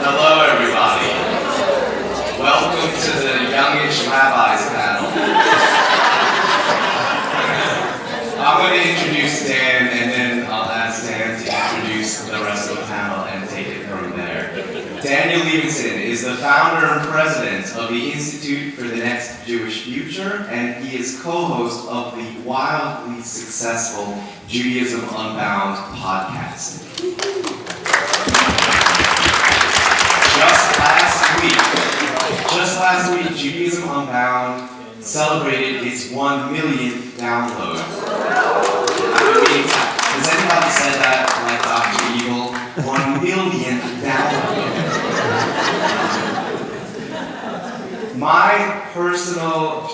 Hello, everybody. Welcome to the Youngish Rabbis panel. I'm going to introduce Dan, and then I'll ask Dan to introduce the rest of the panel and take it from there. Daniel Libenson is the founder and president of the Institute for the Next Jewish Future, and he is co-host of the wildly successful Judaism Unbound podcast. Just last week, Judaism Unbound celebrated its 1 millionth download. I mean, has anybody said that like Dr. Evil? 1 millionth download. My personal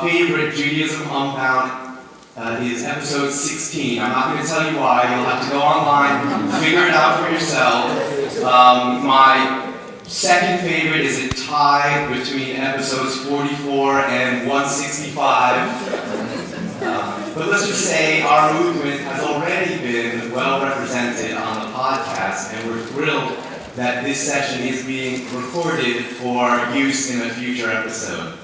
favorite Judaism Unbound is episode 16. I'm not going to tell you why. You'll have to go online, figure it out for yourself. My second favorite is a tie between episodes 44 and 165. But let's just say our movement has already been well represented on the podcast, and we're thrilled that this session is being recorded for use in a future episode.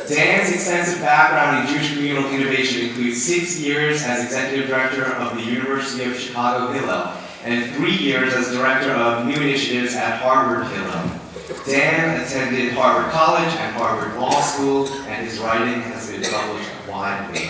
Dan's extensive background in Jewish communal innovation includes 6 years as executive director of the University of Chicago Hillel, and 3 years as director of new initiatives at Harvard Hillel. Dan attended Harvard College and Harvard Law School, and his writing has been published widely.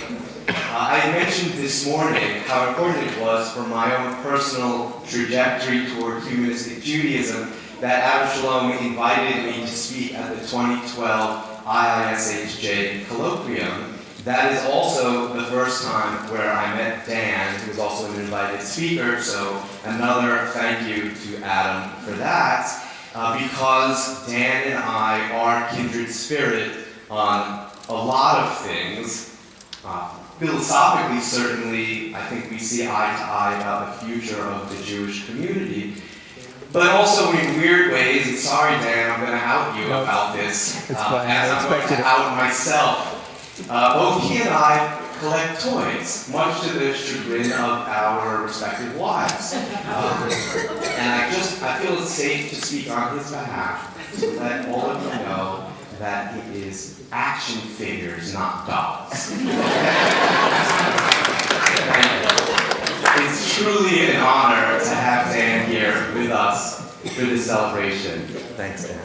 I mentioned this morning how important it was for my own personal trajectory toward Humanistic Judaism that Shalom invited me to speak at the 2012 SHJ colloquium. That is also the first time where I met Dan, who was also an invited speaker, so another thank you to Adam for that, because Dan and I are kindred spirit on a lot of things. Philosophically, certainly, I think we see eye to eye about the future of the Jewish community. But also in weird ways, and sorry Dan, I'm going to out you about this, as I'm going to out myself. Both he and I collect toys, much to the chagrin of our respective wives. And I feel it's safe to speak on his behalf to let all of you know that it is action figures, not dolls. It's truly an honor to have Dan here with us for this celebration. Thanks, Dan.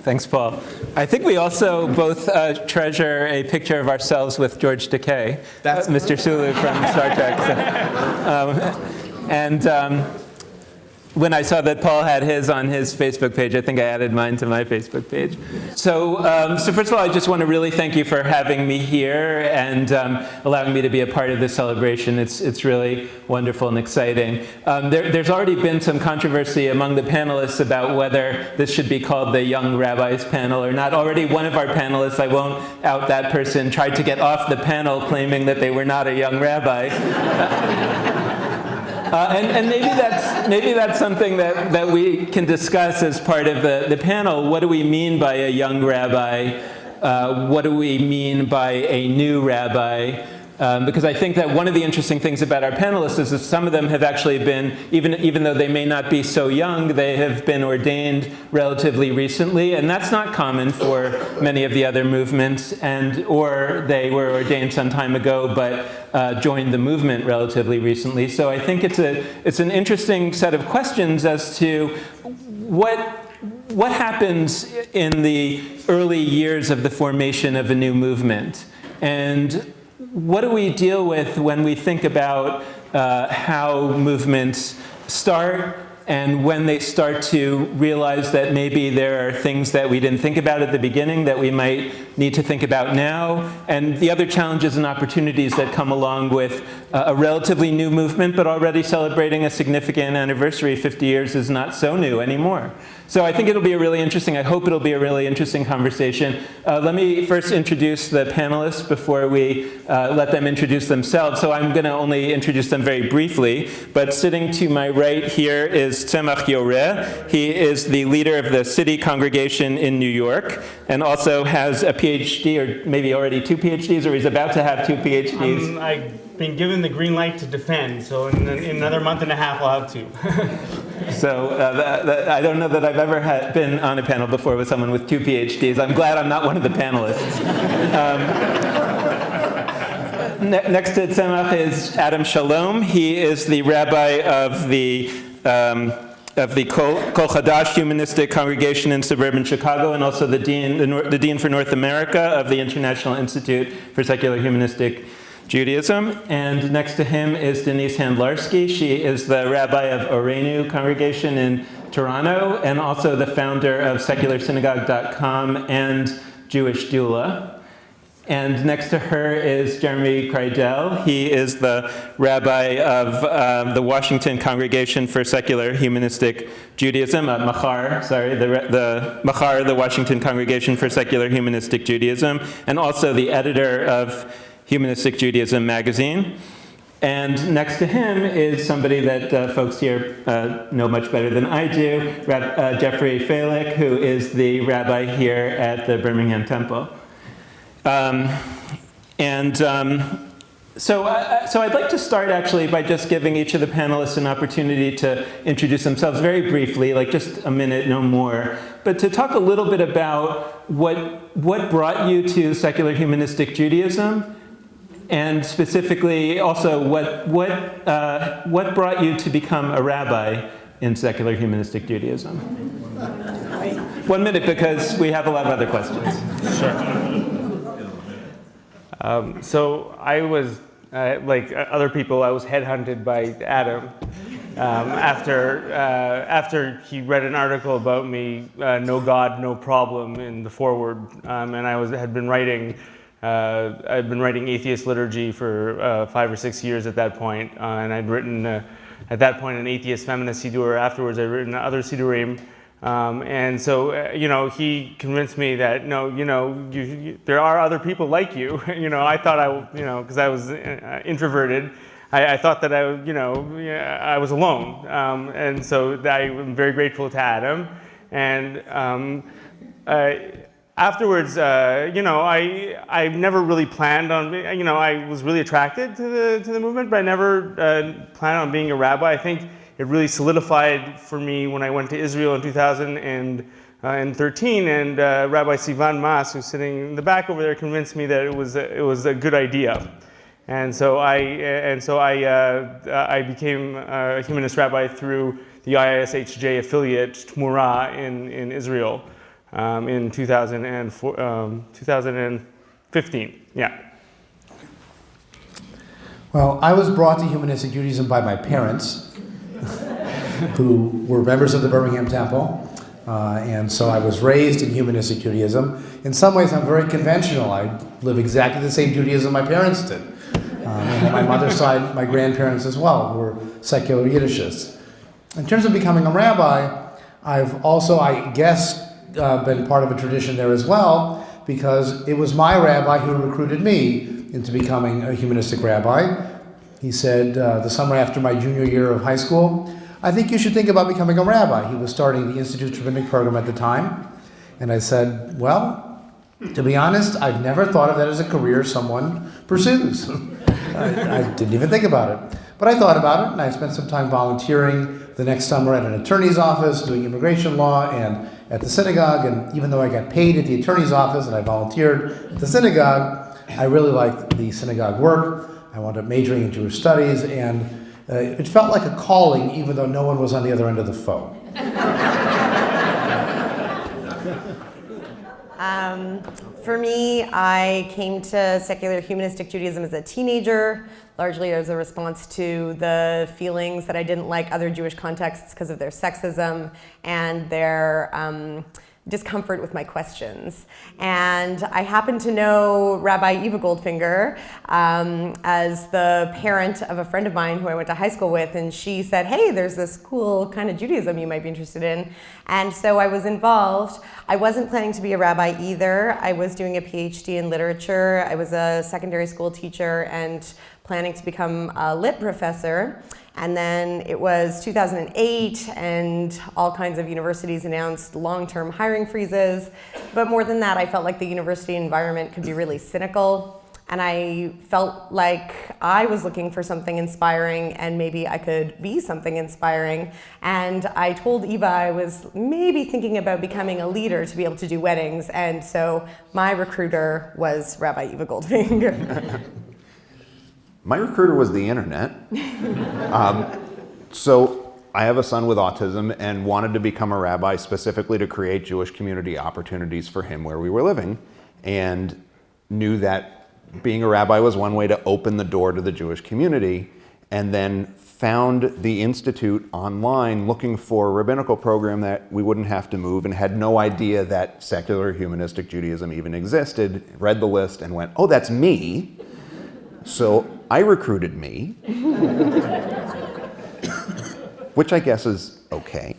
Thanks, Paul. I think we also both treasure a picture of ourselves with George Takei, Mr. Sulu from Star Trek. When I saw that Paul had his on his Facebook page, I think I added mine to my Facebook page. So first of all, I just want to really thank you for having me here and allowing me to be a part of this celebration. It's really wonderful and exciting. There's already been some controversy among the panelists about whether this should be called the Young Rabbis panel or not. Already one of our panelists, I won't out that person, tried to get off the panel claiming that they were not a young rabbi. And maybe that's something that we can discuss as part of the panel. What do we mean by a young rabbi? What do we mean by a new rabbi? Because I think that one of the interesting things about our panelists is that some of them have actually been, even though they may not be so young, they have been ordained relatively recently, and that's not common for many of the other movements, or they were ordained some time ago but joined the movement relatively recently. So I think it's an interesting set of questions as to what happens in the early years of the formation of a new movement, and what do we deal with when we think about how movements start and when they start to realize that maybe there are things that we didn't think about at the beginning that we might need to think about now, and the other challenges and opportunities that come along with a relatively new movement, but already celebrating a significant anniversary. 50 years is not so new anymore. So I think it'll be I hope it'll be a really interesting conversation. Let me first introduce the panelists before we let them introduce themselves. So I'm going to only introduce them very briefly, but sitting to my right here is Tzemah Yoreh. He is the leader of the city congregation in New York and also has a PhD, or maybe already 2 PhDs, or he's about to have 2 PhDs. I've been given the green light to defend, so in another month and a half I'll have 2. So I don't know that I've ever been on a panel before with someone with 2 PhDs. I'm glad I'm not one of the panelists. Next to Tzemah is Adam Shalom. He is the rabbi of the Kol Chadash Humanistic Congregation in suburban Chicago, and also the dean for North America of the International Institute for Secular Humanistic Judaism. And next to him is Denise Handlarski. She is the rabbi of Orenu Congregation in Toronto, and also the founder of SecularSynagogue.com and Jewish Doula. And next to her is Jeremy Kridel. He is the rabbi of the Washington Congregation for Secular Humanistic Judaism, the Washington Congregation for Secular Humanistic Judaism, and also the editor of Humanistic Judaism magazine. And next to him is somebody that folks here know much better than I do, Jeffrey Falick, who is the rabbi here at the Birmingham Temple. So I'd like to start actually by just giving each of the panelists an opportunity to introduce themselves very briefly, like just a minute, no more, but to talk a little bit about what brought you to secular humanistic Judaism, and specifically also what brought you to become a rabbi in secular humanistic Judaism. 1 minute, because we have a lot of other questions. Sure. So I was, like other people, I was headhunted by Adam after he read an article about me, No God, No Problem, in the foreword, and I'd been writing atheist liturgy for 5 or 6 years at that point, and I'd written at that point an atheist feminist sidur. Afterwards, I'd written other sidurim. And so, he convinced me that, there are other people like you. I thought because I was introverted, I thought that I was alone. And so I'm very grateful to Adam. And afterwards, I never really planned on, I was really attracted to the movement, but I never planned on being a rabbi. I think it really solidified for me when I went to Israel in 2013, and Rabbi Sivan Mas, who's sitting in the back over there, convinced me that it was a good idea, and so I became a humanist rabbi through the SHJ affiliate Tmura in Israel in 2015. Yeah. Well, I was brought to humanistic Judaism by my parents, who were members of the Birmingham Temple, and so I was raised in humanistic Judaism. In some ways, I'm very conventional. I live exactly the same Judaism my parents did. And on my mother's side, my grandparents as well were secular Yiddishists. In terms of becoming a rabbi, I've also, I guess, been part of a tradition there as well, because it was my rabbi who recruited me into becoming a humanistic rabbi. He said the summer after my junior year of high school, I think you should think about becoming a rabbi. He was starting the Institute's rabbinic program at the time. And I said, well, to be honest, I've never thought of that as a career someone pursues. I didn't even think about it. But I thought about it, and I spent some time volunteering the next summer at an attorney's office doing immigration law and at the synagogue. And even though I got paid at the attorney's office and I volunteered at the synagogue, I really liked the synagogue work. I wound up majoring in Jewish studies, and it felt like a calling, even though no one was on the other end of the phone. For me, I came to secular humanistic Judaism as a teenager, largely as a response to the feelings that I didn't like other Jewish contexts because of their sexism and their discomfort with my questions. And I happen to know Rabbi Eva Goldfinger as the parent of a friend of mine who I went to high school with, and she said, hey, there's this cool kind of Judaism you might be interested in. And so I was involved. I wasn't planning to be a rabbi either. I was doing a PhD in literature. I was a secondary school teacher and planning to become a lit professor. And then it was 2008, and all kinds of universities announced long-term hiring freezes. But more than that, I felt like the university environment could be really cynical. And I felt like I was looking for something inspiring, and maybe I could be something inspiring. And I told Eva I was maybe thinking about becoming a leader to be able to do weddings. And so my recruiter was Rabbi Eva Goldwing. My recruiter was the internet. So I have a son with autism and wanted to become a rabbi specifically to create Jewish community opportunities for him where we were living, and knew that being a rabbi was one way to open the door to the Jewish community, and then found the Institute online looking for a rabbinical program that we wouldn't have to move, and had no idea that secular humanistic Judaism even existed. Read the list and went, oh, that's me. So I recruited me, which I guess is okay.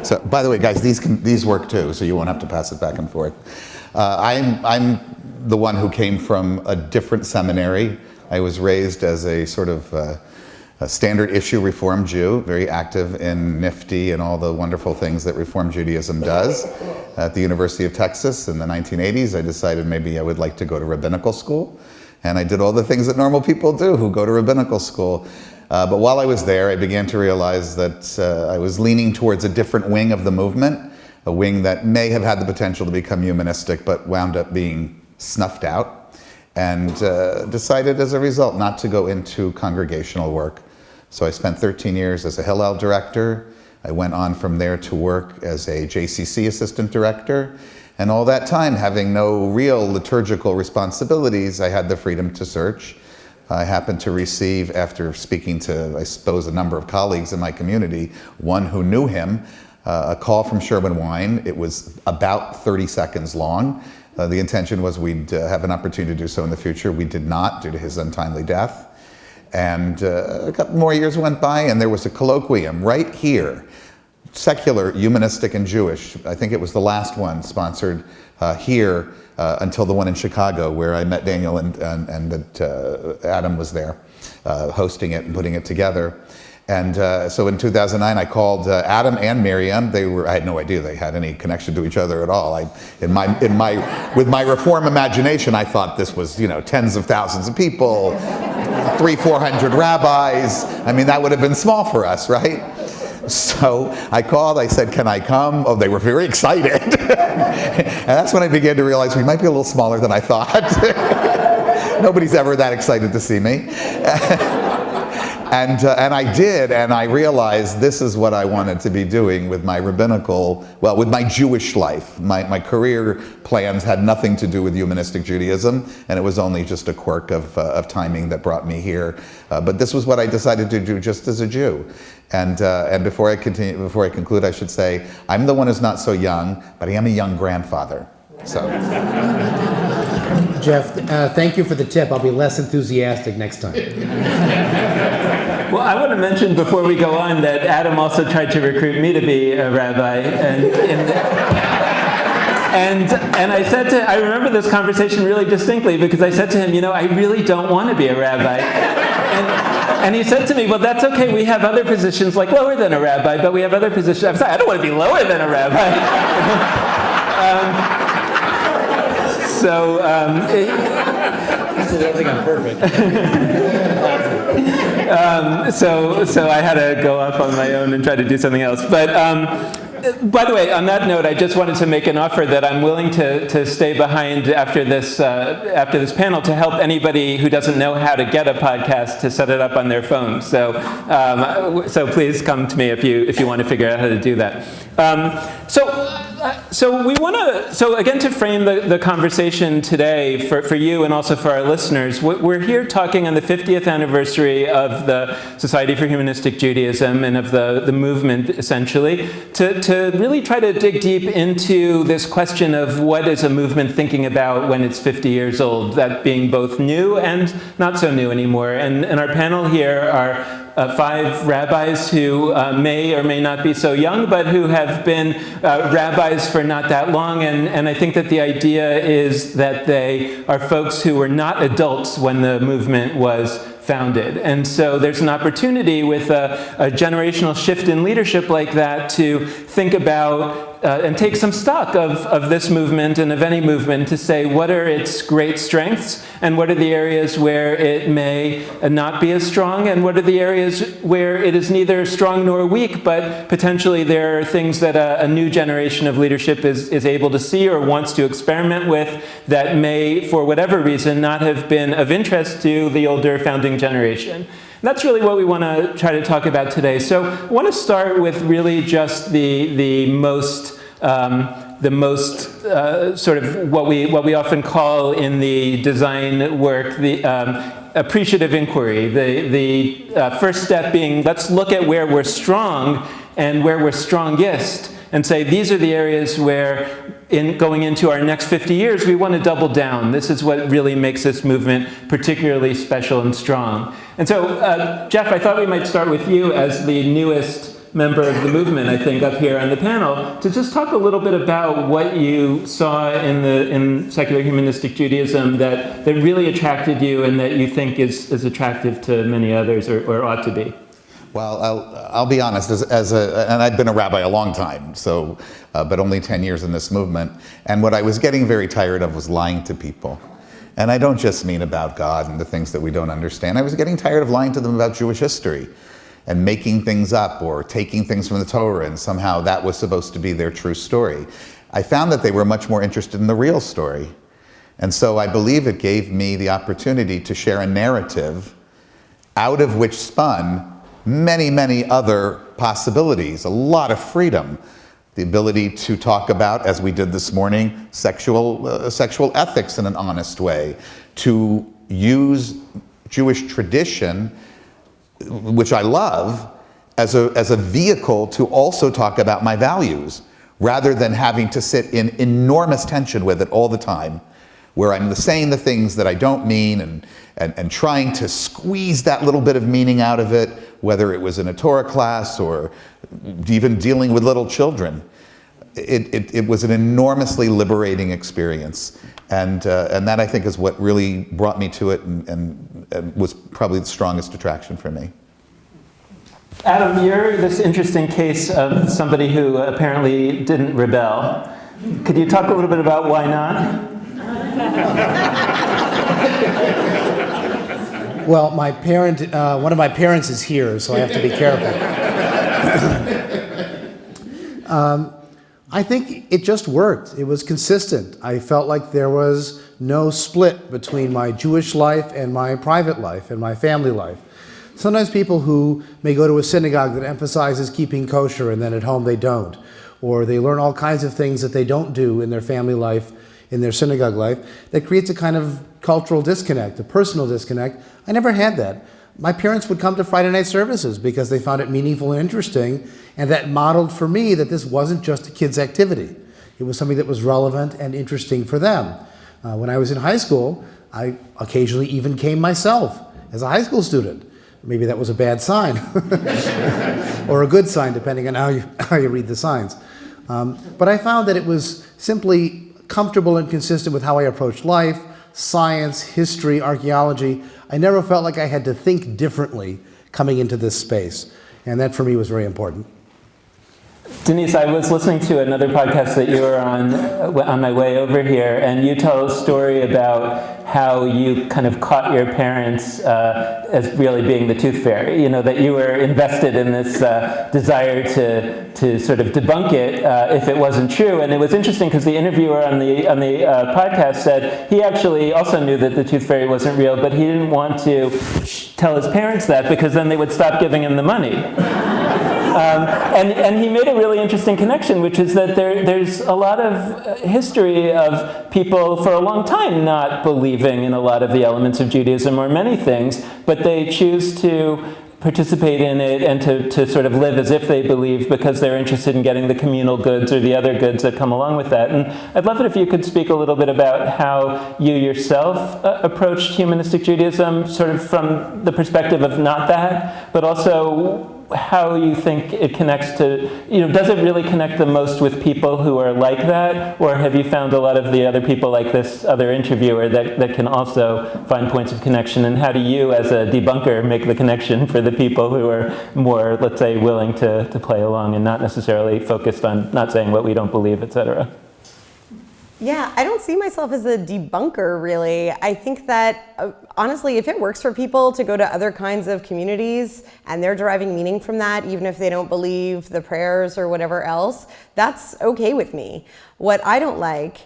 So, by the way, guys, these work too, so you won't have to pass it back and forth. I'm the one who came from a different seminary. I was raised as a sort of a standard issue Reform Jew, very active in NIFTY and all the wonderful things that Reform Judaism does. At the University of Texas in the 1980s, I decided maybe I would like to go to rabbinical school. And I did all the things that normal people do who go to rabbinical school. But while I was there, I began to realize that I was leaning towards a different wing of the movement, a wing that may have had the potential to become humanistic, but wound up being snuffed out, and decided as a result not to go into congregational work. So I spent 13 years as a Hillel director. I went on from there to work as a JCC assistant director. And all that time, having no real liturgical responsibilities, I had the freedom to search. I happened to receive, after speaking to, I suppose, a number of colleagues in my community, one who knew him, a call from Sherwin Wine. It was about 30 seconds long. The intention was we'd have an opportunity to do so in the future. We did not, due to his untimely death. And a couple more years went by, and there was a colloquium right here, secular, humanistic, and Jewish. I think it was the last one sponsored here until the one in Chicago, where I met Daniel and that Adam was there hosting it and putting it together. And so in 2009, I called Adam and Miriam. I had no idea they had any connection to each other at all. With my Reform imagination, I thought this was, tens of thousands of people, 300-400 rabbis. I mean, that would have been small for us, right? So I called, I said, can I come? Oh, they were very excited. And that's when I began to realize we might be a little smaller than I thought. Nobody's ever that excited to see me. And I did, and I realized this is what I wanted to be doing with my with my Jewish life. My career plans had nothing to do with humanistic Judaism, and it was only just a quirk of timing that brought me here. But this was what I decided to do just as a Jew. And before I conclude, I should say, I'm the one who's not so young, but I am a young grandfather. So. Jeff, thank you for the tip. I'll be less enthusiastic next time. Well, I want to mention before we go on that Adam also tried to recruit me to be a rabbi, and I remember this conversation really distinctly, because I said to him, I really don't want to be a rabbi. And he said to me, well, that's okay, we have other positions like lower than a rabbi, but we have other positions. I'm sorry, I don't want to be lower than a rabbi. I think I'm perfect. So I had to go off on my own and try to do something else. But by the way, on that note, I just wanted to make an offer that I'm willing to stay behind after this panel to help anybody who doesn't know how to get a podcast to set it up on their phone. So please come to me if you want to figure out how to do that. So again, to frame the conversation today for you and also for our listeners, we're here talking on the 50th anniversary of the Society for Humanistic Judaism and of the movement, essentially, to really try to dig deep into this question of what is a movement thinking about when it's 50 years old, that being both new and not so new anymore. And our panel here are 5 rabbis who may or may not be so young, but who have been rabbis for not that long. And I think that the idea is that they are folks who were not adults when the movement was founded. And so there's an opportunity with a generational shift in leadership like that to think about and take some stock of this movement and of any movement to say what are its great strengths and what are the areas where it may not be as strong and what are the areas where it is neither strong nor weak, but potentially there are things that a new generation of leadership is able to see or wants to experiment with that may, for whatever reason, not have been of interest to the older founding generation. That's really what we want to try to talk about today. So I want to start with really just the most sort of what we often call in the design work the appreciative inquiry. The first step being, let's look at where we're strong and where we're strongest and say these are the areas where going into our next 50 years we want to double down. This is what really makes this movement particularly special and strong. And so, Jeff, I thought we might start with you as the newest member of the movement, I think, up here on the panel, to just talk a little bit about what you saw in secular humanistic Judaism that really attracted you and that you think is attractive to many others or ought to be. Well, I'll be honest, and I've been a rabbi a long time, so, but only 10 years in this movement, and what I was getting very tired of was lying to people. And I don't just mean about God and the things that we don't understand. I was getting tired of lying to them about Jewish history and making things up or taking things from the Torah, and somehow that was supposed to be their true story. I found that they were much more interested in the real story. And so I believe it gave me the opportunity to share a narrative out of which spun many, many other possibilities, a lot of freedom. The ability to talk about, as we did this morning, sexual ethics in an honest way, to use Jewish tradition, which I love, as a vehicle to also talk about my values, rather than having to sit in enormous tension with it all the time, where I'm saying the things that I don't mean and trying to squeeze that little bit of meaning out of it, whether it was in a Torah class or even dealing with little children. It was an enormously liberating experience. And that, I think, is what really brought me to it and was probably the strongest attraction for me. Adam, you're this interesting case of somebody who apparently didn't rebel. Could you talk a little bit about why not? Well, one of my parents is here, so I have to be careful. I think it just worked. It was consistent. I felt like there was no split between my Jewish life and my private life and my family life. Sometimes people who may go to a synagogue that emphasizes keeping kosher and then at home they don't, or they learn all kinds of things that they don't do in their family life, in their synagogue life, that creates a kind of cultural disconnect, a personal disconnect. I never had that. My parents would come to Friday night services because they found it meaningful and interesting, and that modeled for me that this wasn't just a kid's activity. It was something that was relevant and interesting for them. When I was in high school, I occasionally even came myself as a high school student. Maybe that was a bad sign, or a good sign, depending on how you read the signs. But I found that it was simply comfortable and consistent with how I approached life, science, history, archaeology. I never felt like I had to think differently coming into this space. And that for me was very important. Denise, I was listening to another podcast that you were on my way over here, and you tell a story about how you kind of caught your parents as really being the tooth fairy, that you were invested in this desire to sort of debunk it if it wasn't true. And it was interesting because the interviewer on the podcast said he actually also knew that the tooth fairy wasn't real, but he didn't want to tell his parents that because then they would stop giving him the money. And he made a really interesting connection, which is that there's a lot of history of people for a long time not believing in a lot of the elements of Judaism or many things, but they choose to participate in it and to sort of live as if they believe because they're interested in getting the communal goods or the other goods that come along with that. And I'd love it if you could speak a little bit about how you yourself approached humanistic Judaism sort of from the perspective of not that, but also how you think it connects to, does it really connect the most with people who are like that? Or have you found a lot of the other people like this other interviewer that can also find points of connection? And how do you, as a debunker, make the connection for the people who are more, let's say, willing to play along and not necessarily focused on not saying what we don't believe, et cetera? Yeah, I don't see myself as a debunker, really. I think that, honestly, if it works for people to go to other kinds of communities and they're deriving meaning from that, even if they don't believe the prayers or whatever else, that's okay with me. What I don't like,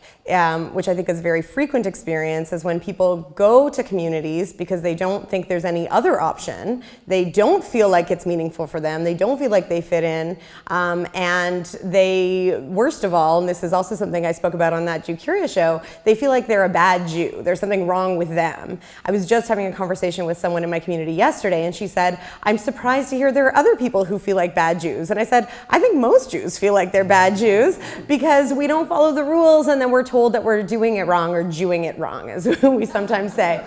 which I think is a very frequent experience, is when people go to communities because they don't think there's any other option. They don't feel like it's meaningful for them. They don't feel like they fit in. And they, worst of all, and this is also something I spoke about on that Jew Curious show, they feel like they're a bad Jew. There's something wrong with them. I was just having a conversation with someone in my community yesterday, and she said, I'm surprised to hear there are other people who feel like bad Jews. And I said, I think most Jews feel like they're bad Jews because we don't follow the rules, and then we're told that we're doing it wrong or Jewing it wrong, as we sometimes say.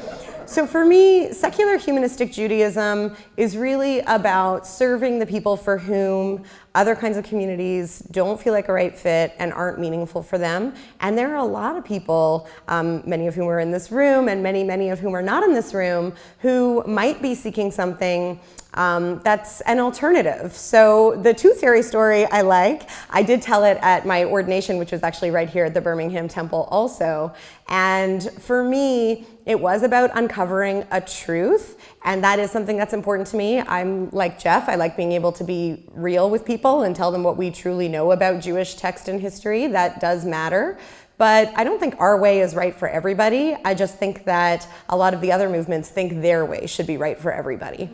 So for me, secular humanistic Judaism is really about serving the people for whom other kinds of communities don't feel like a right fit and aren't meaningful for them. And there are a lot of people, many of whom are in this room and many of whom are not in this room, who might be seeking something that's an alternative. So the tooth fairy story I like. I did tell it at my ordination, which was actually right here at the Birmingham Temple also. And for me, it was about uncovering a truth. And that is something that's important to me. I'm like Jeff. I like being able to be real with people and tell them what we truly know about Jewish text and history. That does matter. But I don't think our way is right for everybody. I just think that a lot of the other movements think their way should be right for everybody.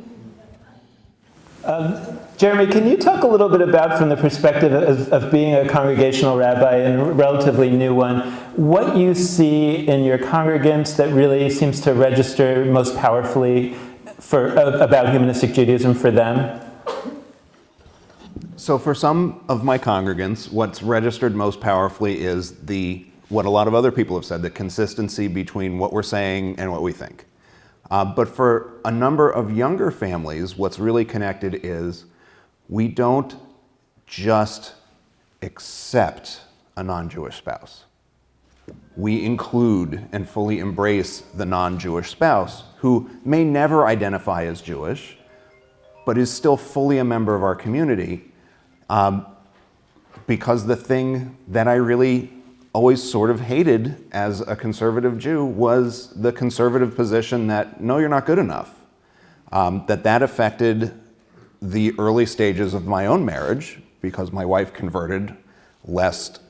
Jeremy, can you talk a little bit about, from the perspective of being a congregational rabbi and a relatively new one, what you see in your congregants that really seems to register most powerfully about humanistic Judaism for them? So for some of my congregants, what's registered most powerfully is what a lot of other people have said, the consistency between what we're saying and what we think. But for a number of younger families, what's really connected is we don't just accept a non-Jewish spouse. We include and fully embrace the non-Jewish spouse who may never identify as Jewish, but is still fully a member of our community, because the thing that I really always sort of hated as a conservative Jew was the conservative position that, no, you're not good enough. That affected the early stages of my own marriage, because my wife converted lest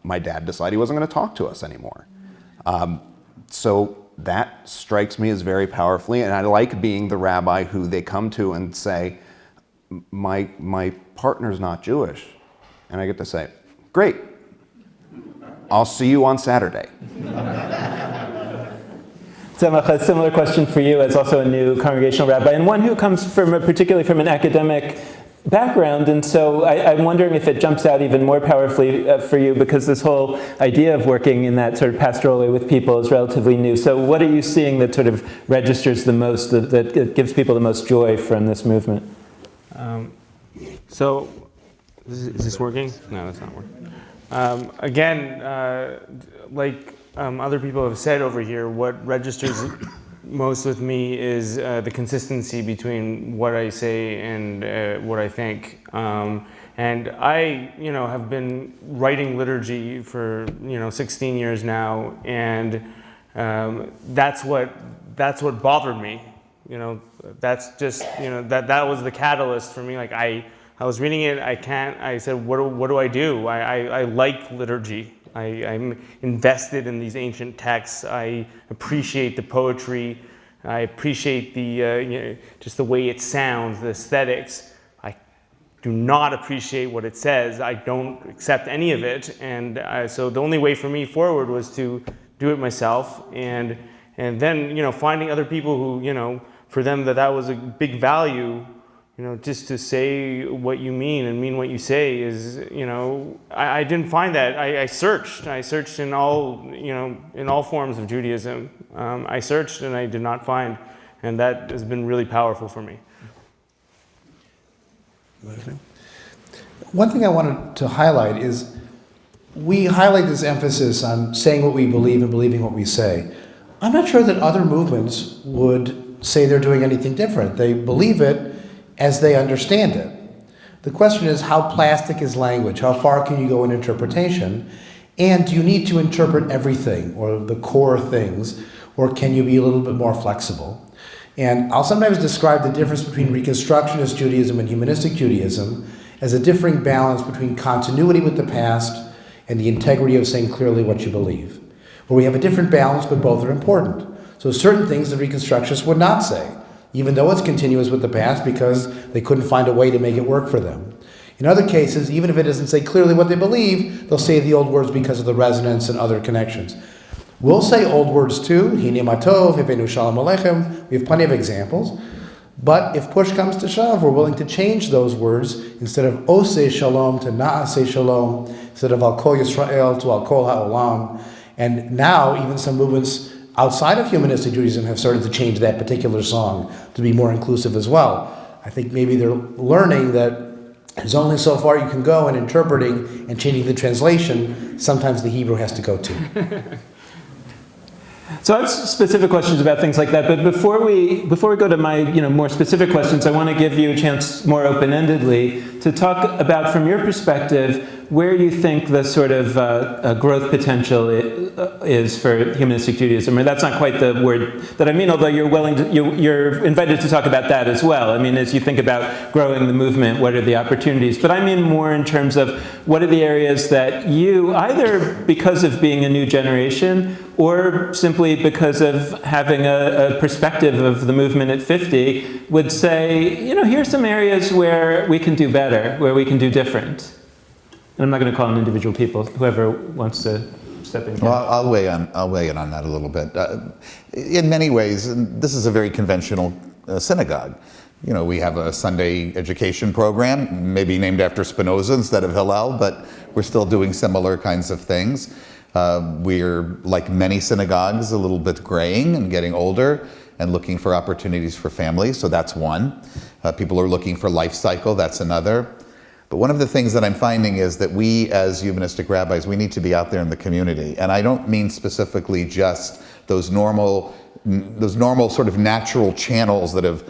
my dad decided he wasn't going to talk to us anymore. So that strikes me as very powerfully, and I like being the rabbi who they come to and say, my partner's not Jewish. And I get to say, great. I'll see you on Saturday. Tzemah, a similar question for you as also a new congregational rabbi, and one who comes particularly from an academic background, and so I'm wondering if it jumps out even more powerfully for you, because this whole idea of working in that sort of pastoral way with people is relatively new. So what are you seeing that sort of registers the most, that gives people the most joy from this movement? So, is this working? No, it's not working. Again, like other people have said over here, what registers most with me is the consistency between what I say and what I think. And I, have been writing liturgy for 16 years now, and that's what bothered me. That's just that was the catalyst for me. Like I was reading it. I said, what do I do? I like liturgy. I'm invested in these ancient texts. I appreciate the poetry. I appreciate the just the way it sounds, the aesthetics. I do not appreciate what it says. I don't accept any of it. And so the only way for me forward was to do it myself. And then finding other people who for them that was a big value. Just to say what you mean and mean what you say is, I didn't find that. I searched in all forms of Judaism. I searched and I did not find, and that has been really powerful for me. One thing I wanted to highlight is we highlight this emphasis on saying what we believe and believing what we say. I'm not sure that other movements would say they're doing anything different. They believe it as they understand it. The question is, how plastic is language? How far can you go in interpretation? And do you need to interpret everything or the core things, or can you be a little bit more flexible? And I'll sometimes describe the difference between Reconstructionist Judaism and Humanistic Judaism as a differing balance between continuity with the past and the integrity of saying clearly what you believe. Where we have a different balance, but both are important. So certain things the Reconstructionists would not say, even though it's continuous with the past, because they couldn't find a way to make it work for them. In other cases, even if it doesn't say clearly what they believe, they'll say the old words because of the resonance and other connections. We'll say old words too, Hine Matov, Hivenu Shalom Aleichem. We have plenty of examples. But if push comes to shove, we're willing to change those words instead of Oseh Shalom to Naaseh Shalom, instead of Al Kol Yisrael to Al Kol HaOlam. And now even some movements outside of Humanistic Judaism have started to change that particular song to be more inclusive as well. I think maybe they're learning that there's only so far you can go in interpreting and changing the translation. Sometimes the Hebrew has to go too. So I have specific questions about things like that, but before we go to my more specific questions, I want to give you a chance more open-endedly to talk about, from your perspective, where you think the sort of growth potential is for Humanistic Judaism. Or that's not quite the word that I mean, although you're invited to talk about that as well. I mean, as you think about growing the movement, what are the opportunities? But I mean more in terms of what are the areas that you, either because of being a new generation or simply because of having a perspective of the movement at 50, would say, here's some areas where we can do better, where we can do different. And I'm not going to call on individual people, whoever wants to step in. Well, I'll weigh in on that a little bit. In many ways, this is a very conventional synagogue. We have a Sunday education program, maybe named after Spinoza instead of Hillel, but we're still doing similar kinds of things. We're, like many synagogues, a little bit graying and getting older and looking for opportunities for families, so that's one. People are looking for life cycle, that's another. But one of the things that I'm finding is that we, as humanistic rabbis, we need to be out there in the community. And I don't mean specifically just those normal sort of natural channels that have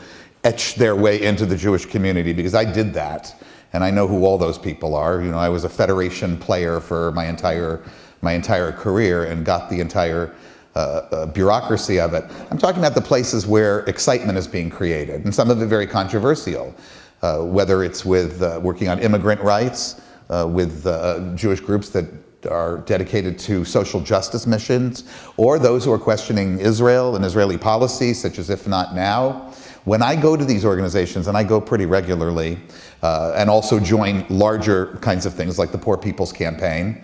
etched their way into the Jewish community, because I did that, and I know who all those people are. I was a federation player for my entire career and got the entire bureaucracy of it. I'm talking about the places where excitement is being created, and some of it very controversial. Whether it's with working on immigrant rights, with Jewish groups that are dedicated to social justice missions, or those who are questioning Israel and Israeli policy, such as If Not Now. When I go to these organizations, and I go pretty regularly, and also join larger kinds of things like the Poor People's Campaign,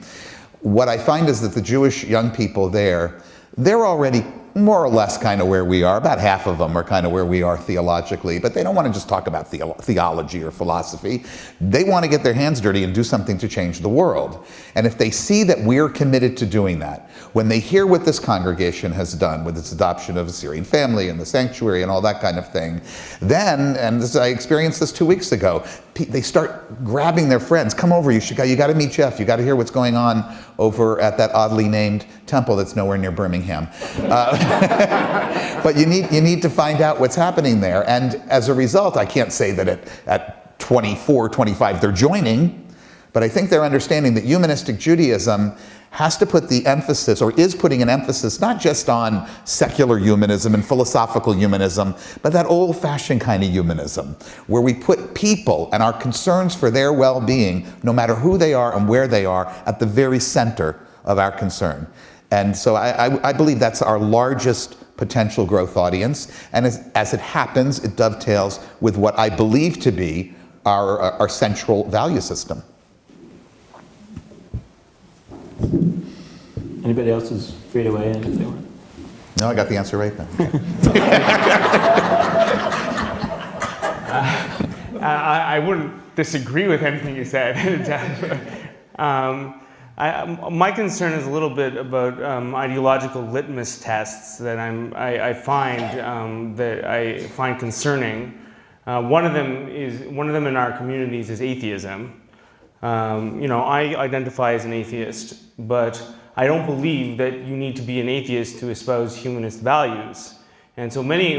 what I find is that the Jewish young people there, they're already more or less kind of where we are. About half of them are kind of where we are theologically, but they don't want to just talk about theology or philosophy. They want to get their hands dirty and do something to change the world. And if they see that we're committed to doing that, when they hear what this congregation has done with its adoption of a Syrian family and the sanctuary and all that kind of thing, then, and I experienced this 2 weeks ago, they start grabbing their friends. Come over, you got to meet Jeff. You got to hear what's going on over at that oddly named temple that's nowhere near Birmingham. But you need to find out what's happening there. And as a result, I can't say that at 24, 25 they're joining, but I think they're understanding that humanistic Judaism has to put the emphasis, or is putting an emphasis, not just on secular humanism and philosophical humanism, but that old-fashioned kind of humanism, where we put people and our concerns for their well-being, no matter who they are and where they are, at the very center of our concern. And so I believe that's our largest potential growth audience, and as it happens, it dovetails with what I believe to be our central value system. Anybody else is free to weigh in if they want. No, I got the answer right then. I wouldn't disagree with anything you said, Jeff. My concern is a little bit about ideological litmus tests that I find concerning. One of them in our communities is atheism. I identify as an atheist, but I don't believe that you need to be an atheist to espouse humanist values. And so many,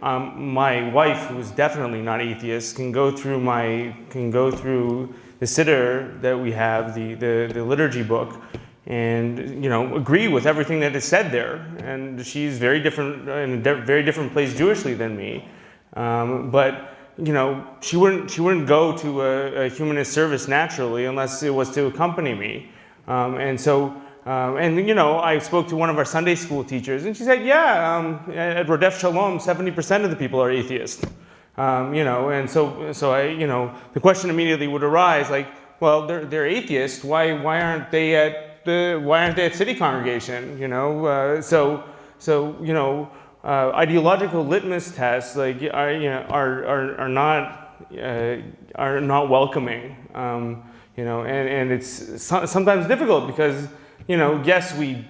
my wife, who is definitely not atheist, can go through the siddur that we have, the liturgy book, and agree with everything that is said there. And she's very different, in a very different place Jewishly than me. But she wouldn't go to a humanist service naturally unless it was to accompany me. I spoke to one of our Sunday school teachers, and she said, at Rodef Shalom, 70% of the people are atheists. The question immediately would arise, well, they're atheists. Why aren't they at city congregation? Ideological litmus tests are not welcoming, and it's sometimes difficult because yes, we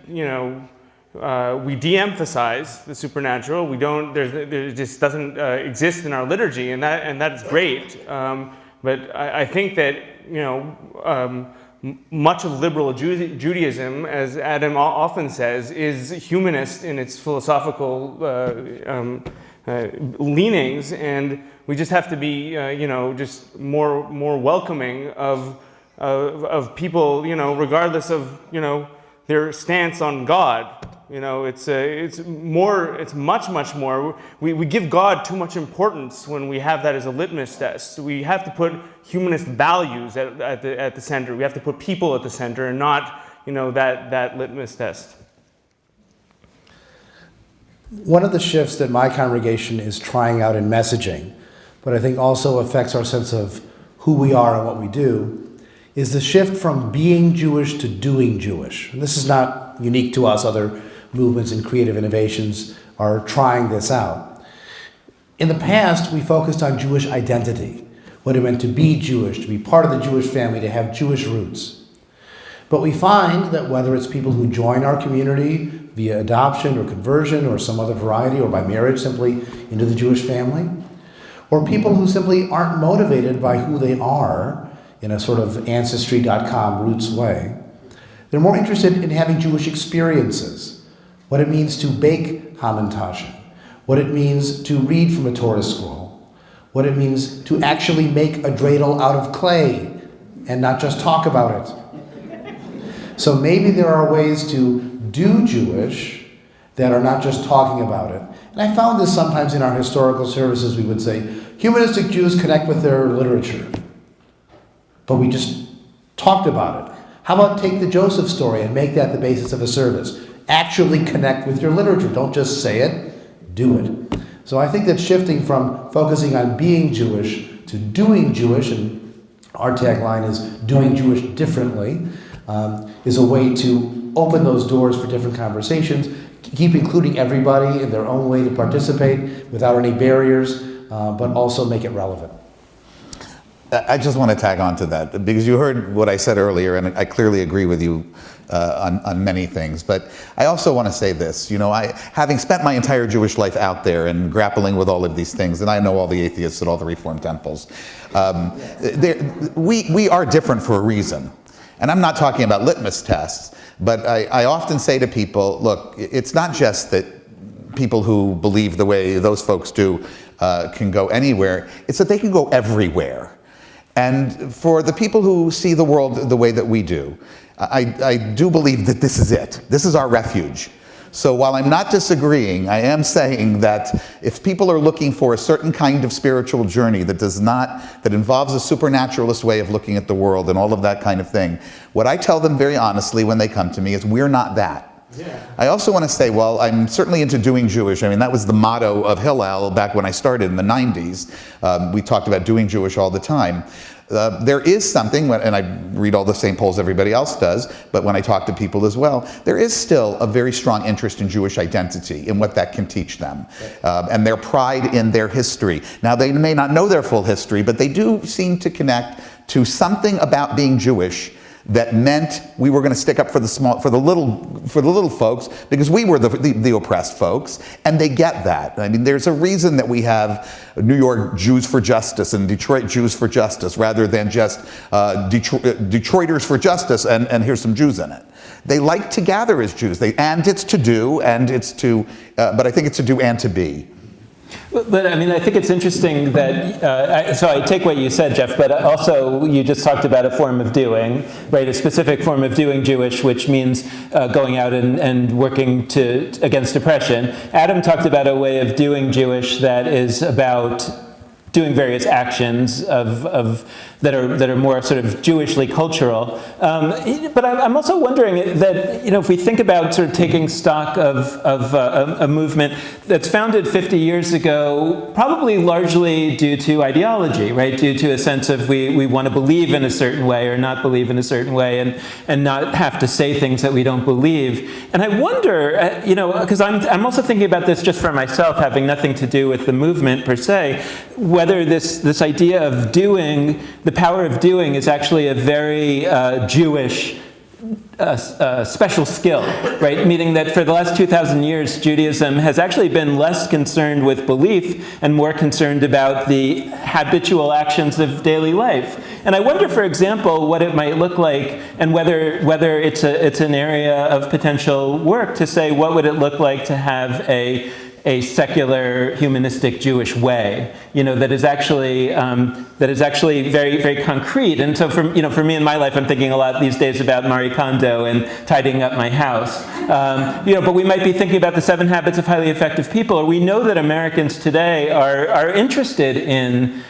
de-emphasize the supernatural. We don't. There just doesn't exist in our liturgy, and that's great. But I think that much of liberal Judaism, as Adam often says, is humanist in its philosophical leanings, and we just have to be, just more welcoming of people, regardless of their stance on God. It's much more. We give God too much importance when we have that as a litmus test. We have to put humanist values at the center. We have to put people at the center, and not that litmus test. One of the shifts that my congregation is trying out in messaging, but I think also affects our sense of who we are and what we do, is the shift from being Jewish to doing Jewish. And this is not unique to us. Other movements and creative innovations are trying this out. In the past, we focused on Jewish identity, what it meant to be Jewish, to be part of the Jewish family, to have Jewish roots. But we find that whether it's people who join our community via adoption or conversion or some other variety, or by marriage simply into the Jewish family, or people who simply aren't motivated by who they are in a sort of Ancestry.com roots way, they're more interested in having Jewish experiences. What it means to bake hamantashen, what it means to read from a Torah scroll, what it means to actually make a dreidel out of clay and not just talk about it. So maybe there are ways to do Jewish that are not just talking about it. And I found this sometimes in our historical services. We would say, humanistic Jews connect with their literature. But we just talked about it. How about take the Joseph story and make that the basis of a service? Actually connect with your literature. Don't just say it, do it. So I think that shifting from focusing on being Jewish to doing Jewish, and our tagline is doing Jewish differently, is a way to open those doors for different conversations, keep including everybody in their own way to participate without any barriers, but also make it relevant. I just want to tag on to that, because you heard what I said earlier, and I clearly agree with you on many things. But I also want to say this, having spent my entire Jewish life out there and grappling with all of these things, and I know all the atheists at all the Reform temples, we are different for a reason. And I'm not talking about litmus tests, but I often say to people, look, it's not just that people who believe the way those folks do can go anywhere, it's that they can go everywhere. And for the people who see the world the way that we do, I do believe that this is it. This is our refuge. So while I'm not disagreeing, I am saying that if people are looking for a certain kind of spiritual journey that involves a supernaturalist way of looking at the world and all of that kind of thing, what I tell them very honestly when they come to me is, we're not that. Yeah. I also want to say, well, I'm certainly into doing Jewish. I mean, that was the motto of Hillel back when I started in the 90s. We talked about doing Jewish all the time. There is something, and I read all the same polls everybody else does, but when I talk to people as well, there is still a very strong interest in Jewish identity and what that can teach them, and their pride in their history. Now, they may not know their full history, but they do seem to connect to something about being Jewish that meant we were going to stick up for the little folks because we were the oppressed folks, and they get that. I mean, there's a reason that we have New York Jews for Justice and Detroit Jews for Justice rather than just Detroiters for Justice and here's some Jews in it. They like to gather as Jews, and it's to do, and it's to, but I think it's to do and to be. But I mean, I think it's interesting that, so I take what you said, Jeff, but also you just talked about a form of doing, right? A specific form of doing Jewish, which means going out and working against oppression. Adam talked about a way of doing Jewish that is about doing various actions that are more sort of Jewishly cultural. But I'm also wondering that, if we think about sort of taking stock of a movement that's founded 50 years ago, probably largely due to ideology, right? Due to a sense of we want to believe in a certain way or not believe in a certain way and not have to say things that we don't believe. And I wonder, because I'm also thinking about this just for myself, having nothing to do with the movement per se, whether this idea of doing, the power of doing, is actually a very Jewish special skill, right? Meaning that for the last 2,000 years, Judaism has actually been less concerned with belief and more concerned about the habitual actions of daily life. And I wonder, for example, what it might look like, and whether it's an area of potential work to say, what would it look like to have a secular humanistic Jewish way, that is actually very, very concrete. And so for me in my life, I'm thinking a lot these days about Marie Kondo and tidying up my house. But we might be thinking about the 7 Habits of Highly Effective People, or we know that Americans today are interested in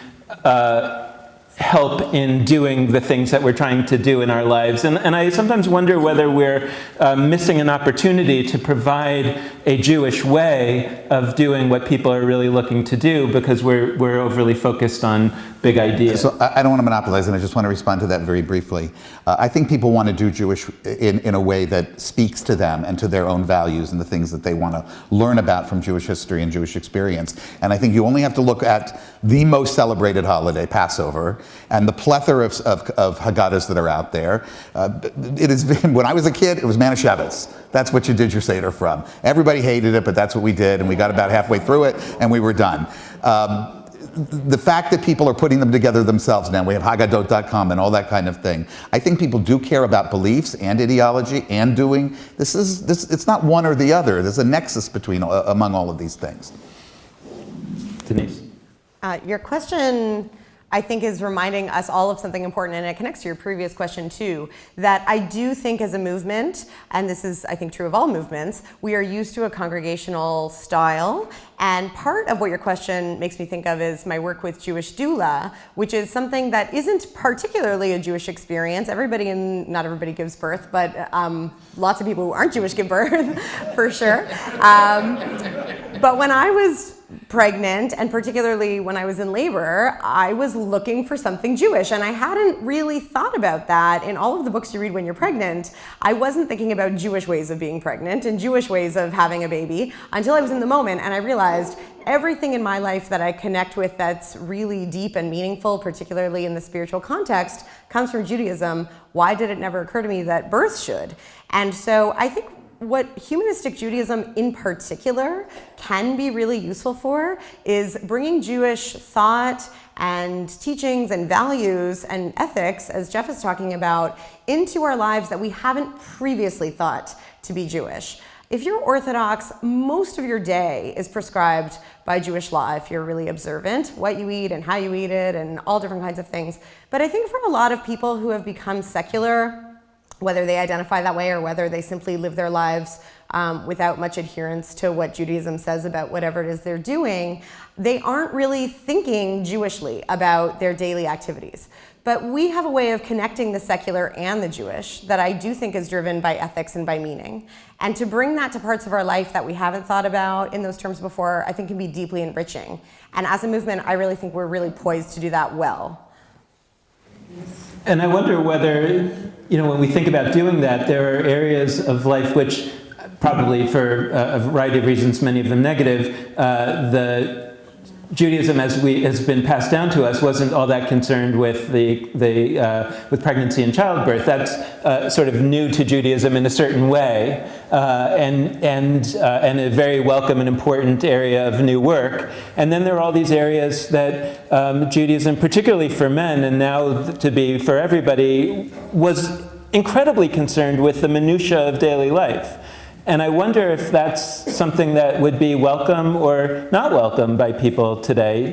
help in doing the things that we're trying to do in our lives. And I sometimes wonder whether we're missing an opportunity to provide a Jewish way of doing what people are really looking to do because we're overly focused on big ideas. So I don't want to monopolize, and I just want to respond to that very briefly. I think people want to do Jewish in a way that speaks to them and to their own values and the things that they want to learn about from Jewish history and Jewish experience. And I think you only have to look at the most celebrated holiday, Passover, and the plethora of Haggadahs that are out there. When I was a kid, it was Manischewitz. That's what you did your Seder from. Everybody hated it, but that's what we did, and we got about halfway through it, and we were done. The fact that people are putting them together themselves now, we have Haggadot.com and all that kind of thing. I think people do care about beliefs and ideology and doing. It's not one or the other. There's a nexus among all of these things. Denise. Your question, I think, is reminding us all of something important, and it connects to your previous question too, that I do think as a movement, and this is, I think, true of all movements, we are used to a congregational style, and part of what your question makes me think of is my work with Jewish doula, which is something that isn't particularly a Jewish experience. Not everybody gives birth, but lots of people who aren't Jewish give birth, for sure. But when I was pregnant, and particularly when I was in labor, I was looking for something Jewish, and I hadn't really thought about that. In all of the books you read when you're pregnant, I wasn't thinking about Jewish ways of being pregnant and Jewish ways of having a baby until I was in the moment, and I realized everything in my life that I connect with that's really deep and meaningful, particularly in the spiritual context, comes from Judaism. Why did it never occur to me that birth should? And so I think what humanistic Judaism in particular can be really useful for is bringing Jewish thought and teachings and values and ethics, as Jeff is talking about, into our lives that we haven't previously thought to be Jewish. If you're Orthodox, most of your day is prescribed by Jewish law if you're really observant, what you eat and how you eat it and all different kinds of things. But I think for a lot of people who have become secular, whether they identify that way or whether they simply live their lives without much adherence to what Judaism says about whatever it is they're doing, they aren't really thinking Jewishly about their daily activities. But we have a way of connecting the secular and the Jewish that I do think is driven by ethics and by meaning. And to bring that to parts of our life that we haven't thought about in those terms before, I think can be deeply enriching. And as a movement, I really think we're really poised to do that well. And I wonder whether, when we think about doing that, there are areas of life which, probably for a variety of reasons, many of them negative, the Judaism, as has been passed down to us, wasn't all that concerned with with pregnancy and childbirth. That's sort of new to Judaism in a certain way, and a very welcome and important area of new work. And then there are all these areas that Judaism, particularly for men, and now to be for everybody, was incredibly concerned with the minutiae of daily life. And I wonder if that's something that would be welcome or not welcome by people today,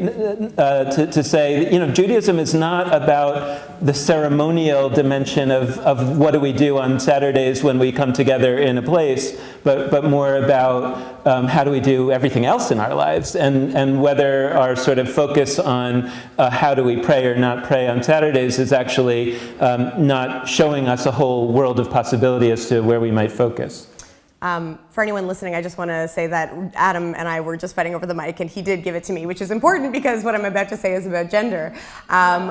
to say, Judaism is not about the ceremonial dimension of what do we do on Saturdays when we come together in a place, but more about how do we do everything else in our lives, and whether our sort of focus on how do we pray or not pray on Saturdays is actually not showing us a whole world of possibility as to where we might focus. For anyone listening, I just want to say that Adam and I were just fighting over the mic, and he did give it to me, which is important because what I'm about to say is about gender. I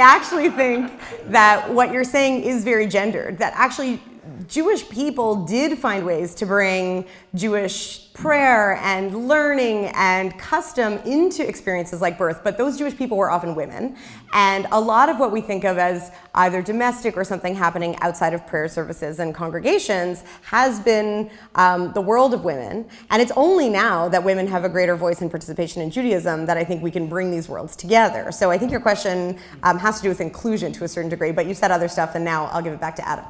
actually think that what you're saying is very gendered, that actually Jewish people did find ways to bring Jewish prayer and learning and custom into experiences like birth, but those Jewish people were often women. And a lot of what we think of as either domestic or something happening outside of prayer services and congregations has been the world of women. And it's only now that women have a greater voice and participation in Judaism that I think we can bring these worlds together. So I think your question has to do with inclusion to a certain degree, but you said other stuff, and now I'll give it back to Adam.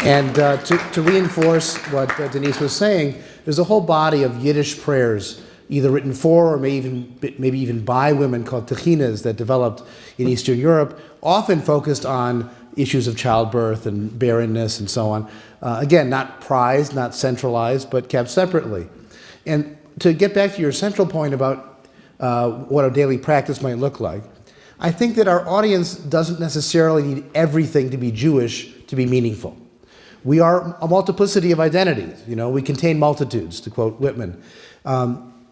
And to reinforce what Denise was saying, there's a whole body of Yiddish prayers, either written for or maybe even by women, called techinas, that developed in Eastern Europe, often focused on issues of childbirth and barrenness and so on. Again, not prized, not centralized, but kept separately. And to get back to your central point about what a daily practice might look like, I think that our audience doesn't necessarily need everything to be Jewish to be meaningful. We are a multiplicity of identities. We contain multitudes, to quote Whitman.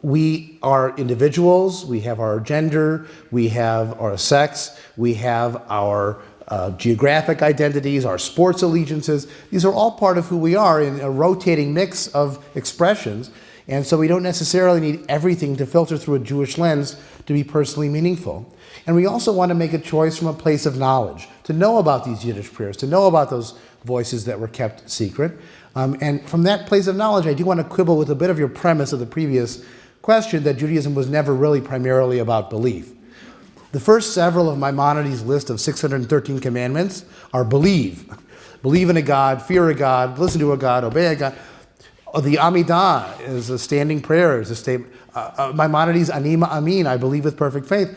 We are individuals, we have our gender, we have our sex, we have our geographic identities, our sports allegiances. These are all part of who we are in a rotating mix of expressions. And so we don't necessarily need everything to filter through a Jewish lens to be personally meaningful. And we also want to make a choice from a place of knowledge, to know about these Yiddish prayers, to know about those voices that were kept secret. And from that place of knowledge, I do want to quibble with a bit of your premise of the previous question that Judaism was never really primarily about belief. The first several of Maimonides' list of 613 commandments are believe. Believe in a God, fear a God, listen to a God, obey a God. The Amidah is a standing prayer, is a statement. Maimonides' Anima Amin, I believe with perfect faith.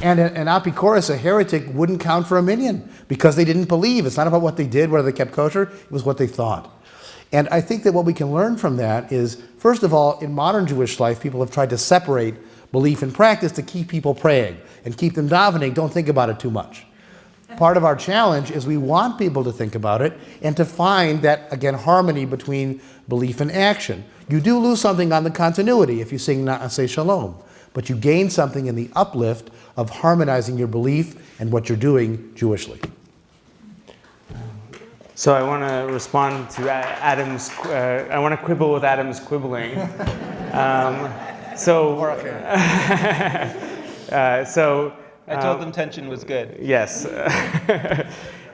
And an Apicorus, a heretic, wouldn't count for a minyan because they didn't believe. It's not about what they did, whether they kept kosher, it was what they thought. And I think that what we can learn from that is, first of all, in modern Jewish life, people have tried to separate belief and practice to keep people praying and keep them davening. Don't think about it too much. Part of our challenge is we want people to think about it and to find that, again, harmony between belief and action. You do lose something on the continuity if you sing Na'aseh Shalom, but you gain something in the uplift of harmonizing your belief and what you're doing Jewishly. So I want to respond to Adam's, I want to quibble with Adam's quibbling. I told them tension was good. Yes.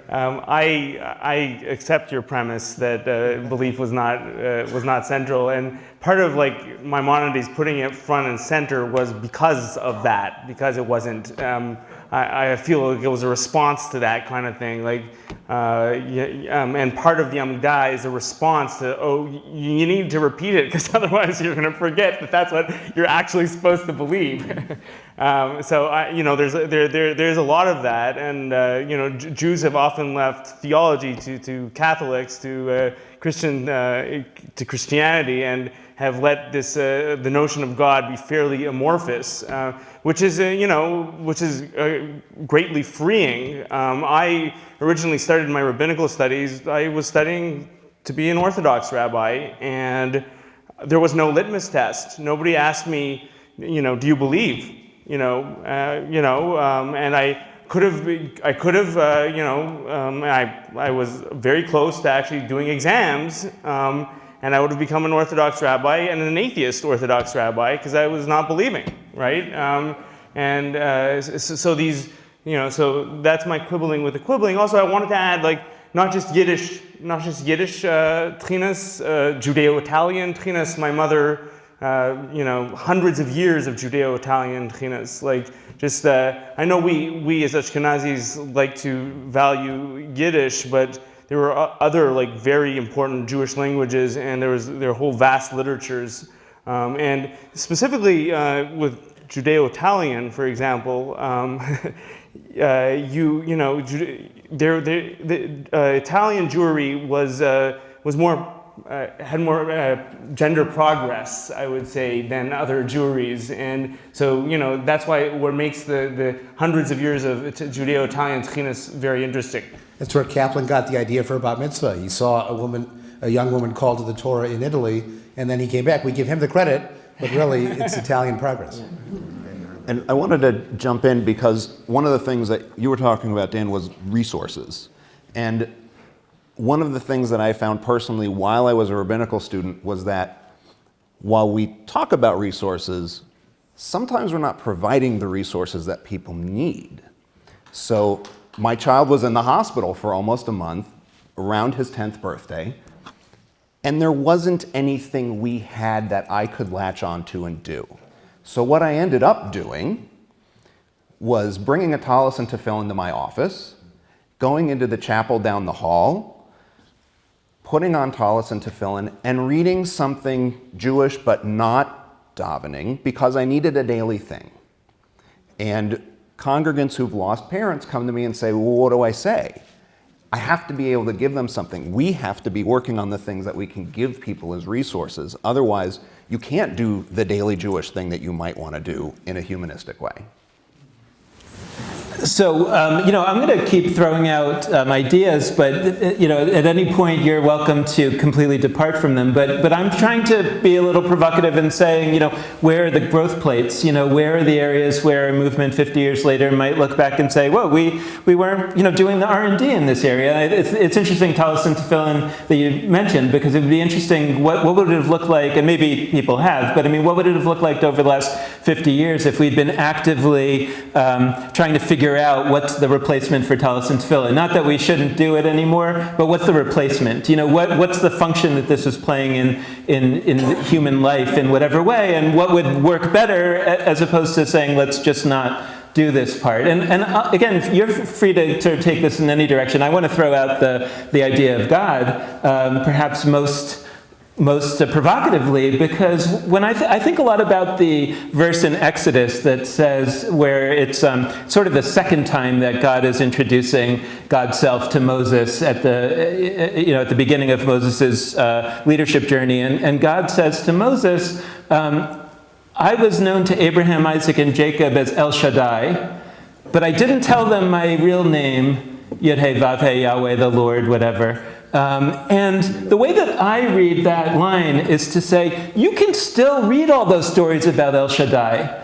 I accept your premise that belief was not central, and part of Maimonides putting it front and center was because of that, because it wasn't. I feel like it was a response to that kind of thing, and part of the Amidah is a response to, you need to repeat it because otherwise you're going to forget that that's what you're actually supposed to believe. There's a lot of that, and Jews have often left theology to Catholics, to Christianity, and have let this the notion of God be fairly amorphous, which is greatly freeing. I originally started my rabbinical studies. I was studying to be an Orthodox rabbi, and there was no litmus test. Nobody asked me, do you believe? And I was very close to actually doing exams. and I would have become an Orthodox rabbi and an atheist Orthodox rabbi because I was not believing, right? So these, so that's my quibbling with the quibbling. Also, I wanted to add, like, not just Yiddish tchinas, Judeo-Italian tchinas. My mother, hundreds of years of Judeo-Italian tchinas. Like, just, I know we as Ashkenazis like to value Yiddish, but there were other, like, very important Jewish languages, and there are whole vast literatures. And specifically with Judeo-Italian, for example, the Italian Jewry was more had more gender progress, I would say, than other Jewries, and so that's why what makes the hundreds of years of Judeo-Italian tchinas very interesting. That's where Kaplan got the idea for bat mitzvah. He saw a young woman called to the Torah in Italy, and then he came back. We give him the credit, but really it's Italian progress. And I wanted to jump in because one of the things that you were talking about, Dan, was resources. And one of the things that I found personally while I was a rabbinical student was that while we talk about resources, sometimes we're not providing the resources that people need. So my child was in the hospital for almost a month around his 10th birthday, and there wasn't anything we had that I could latch onto and do. So what I ended up doing was bringing a tallis and tefillin into my office, going into the chapel down the hall, putting on tallis and tefillin, and reading something Jewish but not davening because I needed a daily thing. And congregants who've lost parents come to me and say, well, what do I say? I have to be able to give them something. We have to be working on the things that we can give people as resources. Otherwise, you can't do the daily Jewish thing that you might want to do in a humanistic way. So, I'm going to keep throwing out ideas, but, at any point you're welcome to completely depart from them. But I'm trying to be a little provocative in saying, where are the growth plates? Where are the areas where a movement 50 years later might look back and say, whoa, we weren't, doing the R&D in this area. It's interesting, tallis and tefillin, that you mentioned, because it would be interesting, what would it have looked like, and maybe people have, but what would it have looked like over the last 50 years if we'd been actively trying to figure out what's the replacement for tallis and tefillin. Not that we shouldn't do it anymore, but what's the replacement? What's the function that this is playing in human life in whatever way, and what would work better as opposed to saying, let's just not do this part. And again, you're free to take this in any direction. I want to throw out the idea of God, perhaps most provocatively, because when I think a lot about the verse in Exodus that says, where it's sort of the second time that God is introducing God's self to Moses at the beginning of Moses' leadership journey, and God says to Moses, I was known to Abraham, Isaac, and Jacob as El Shaddai, but I didn't tell them my real name, Yod-Heh, Vav-Heh, Yahweh, the Lord, whatever. And the way that I read that line is to say, you can still read all those stories about El Shaddai.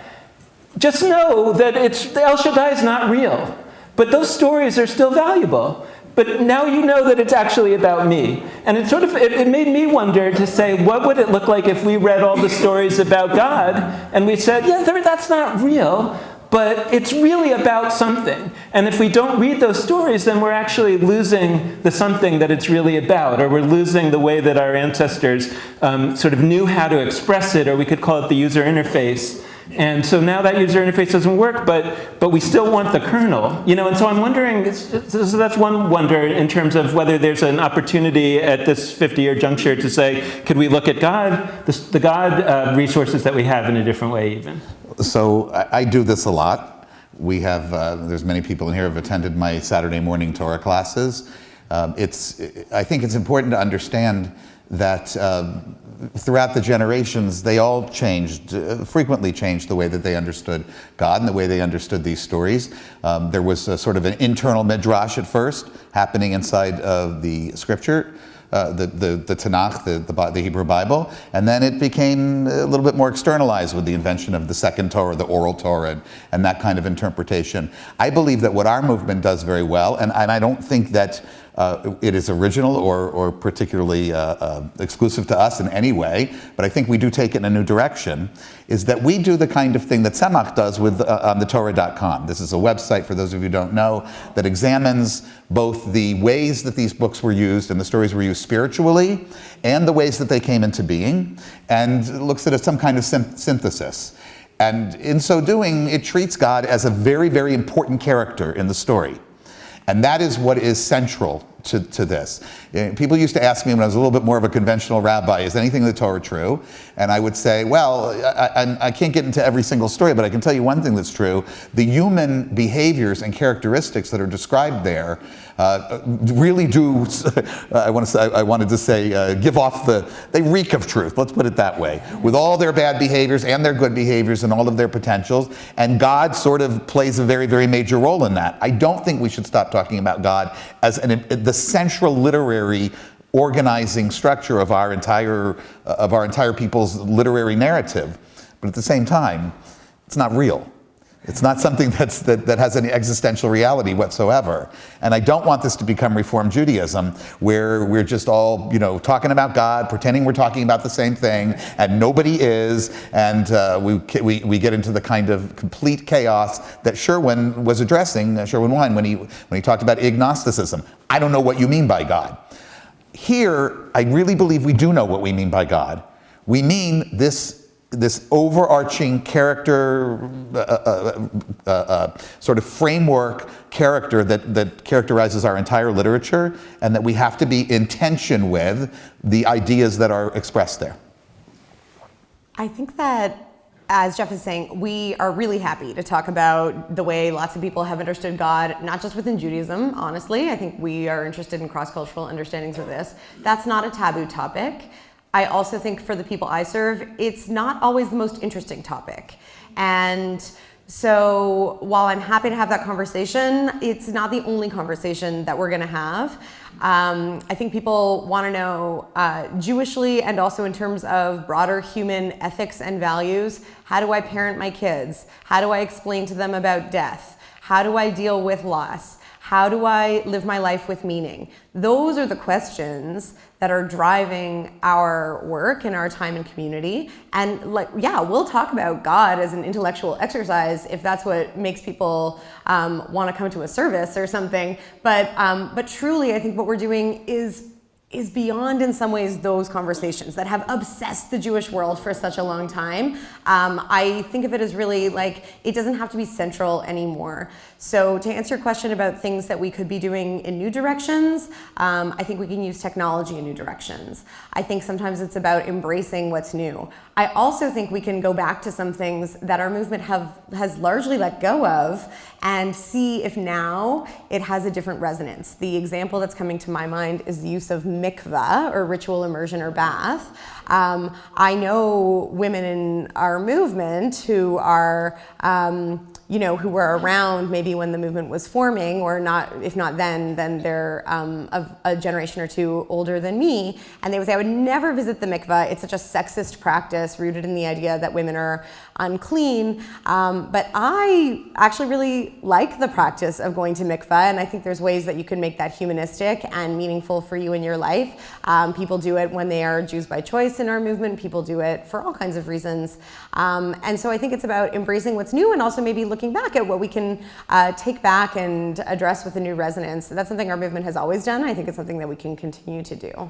Just know that El Shaddai is not real. But those stories are still valuable. But now you know that it's actually about me. And it made me wonder to say, what would it look like if we read all the stories about God and we said, yeah, that's not real, but it's really about something. And if we don't read those stories, then we're actually losing the something that it's really about, or we're losing the way that our ancestors sort of knew how to express it, or we could call it the user interface. And so now that user interface doesn't work, but we still want the kernel, and so I'm wondering, so that's one wonder in terms of whether there's an opportunity at this 50-year juncture to say, could we look at God, the God resources that we have in a different way even? So I do this a lot. We have, there's many people in here who have attended my Saturday morning Torah classes. I think it's important to understand that throughout the generations, they all frequently changed the way that they understood God and the way they understood these stories. There was a sort of an internal midrash at first happening inside of the scripture, the Tanakh, the Hebrew Bible, and then it became a little bit more externalized with the invention of the second Torah, the oral Torah, and that kind of interpretation. I believe that what our movement does very well, and I don't think that it is original or particularly exclusive to us in any way, but I think we do take it in a new direction, is that we do the kind of thing that Tzemah does with on the Torah.com. This is a website, for those of you who don't know, that examines both the ways that these books were used and the stories were used spiritually and the ways that they came into being, and looks at some kind of synthesis. And in so doing, it treats God as a very, very important character in the story. And that is what is central to this. People used to ask me when I was a little bit more of a conventional rabbi, is anything in the Torah true? And I would say, well, I can't get into every single story, but I can tell you one thing that's true. The human behaviors and characteristics that are described there really do, give off they reek of truth, let's put it that way, with all their bad behaviors and their good behaviors and all of their potentials, and God sort of plays a very, very major role in that. I don't think we should stop talking about God as the central literary organizing structure of our entire people's literary narrative, but at the same time, it's not real. It's not something that has any existential reality whatsoever. And I don't want this to become Reform Judaism, where we're just all, talking about God, pretending we're talking about the same thing, and nobody is, and we get into the kind of complete chaos that Sherwin was addressing, Sherwin Wine, when he talked about agnosticism. I don't know what you mean by God. Here, I really believe we do know what we mean by God. We mean this overarching character, sort of framework character that characterizes our entire literature, and that we have to be in tension with the ideas that are expressed there. I think that, as Jeff is saying, we are really happy to talk about the way lots of people have understood God, not just within Judaism, honestly. I think we are interested in cross-cultural understandings of this. That's not a taboo topic. I also think for the people I serve, it's not always the most interesting topic. And so while I'm happy to have that conversation, it's not the only conversation that we're gonna have. I think people wanna know Jewishly and also in terms of broader human ethics and values, how do I parent my kids? How do I explain to them about death? How do I deal with loss? How do I live my life with meaning? Those are the questions that are driving our work and our time in community. And we'll talk about God as an intellectual exercise if that's what makes people want to come to a service or something. But truly, I think what we're doing is beyond in some ways those conversations that have obsessed the Jewish world for such a long time. I think of it as really it doesn't have to be central anymore. So to answer your question about things that we could be doing in new directions, I think we can use technology in new directions. I think sometimes it's about embracing what's new. I also think we can go back to some things that our movement has largely let go of and see if now it has a different resonance. The example that's coming to my mind is the use of mikveh, or ritual immersion or bath. I know women in our movement who are who were around maybe when the movement was forming, or not, if not then they're of a generation or two older than me, and they would say, I would never visit the mikveh. It's such a sexist practice rooted in the idea that women are unclean. But I actually really like the practice of going to mikveh, and I think there's ways that you can make that humanistic and meaningful for you in your life. People do it when they are Jews by choice in our movement. People do it for all kinds of reasons. And so I think it's about embracing what's new and also maybe looking back at what we can take back and address with a new resonance. That's something our movement has always done. I think it's something that we can continue to do.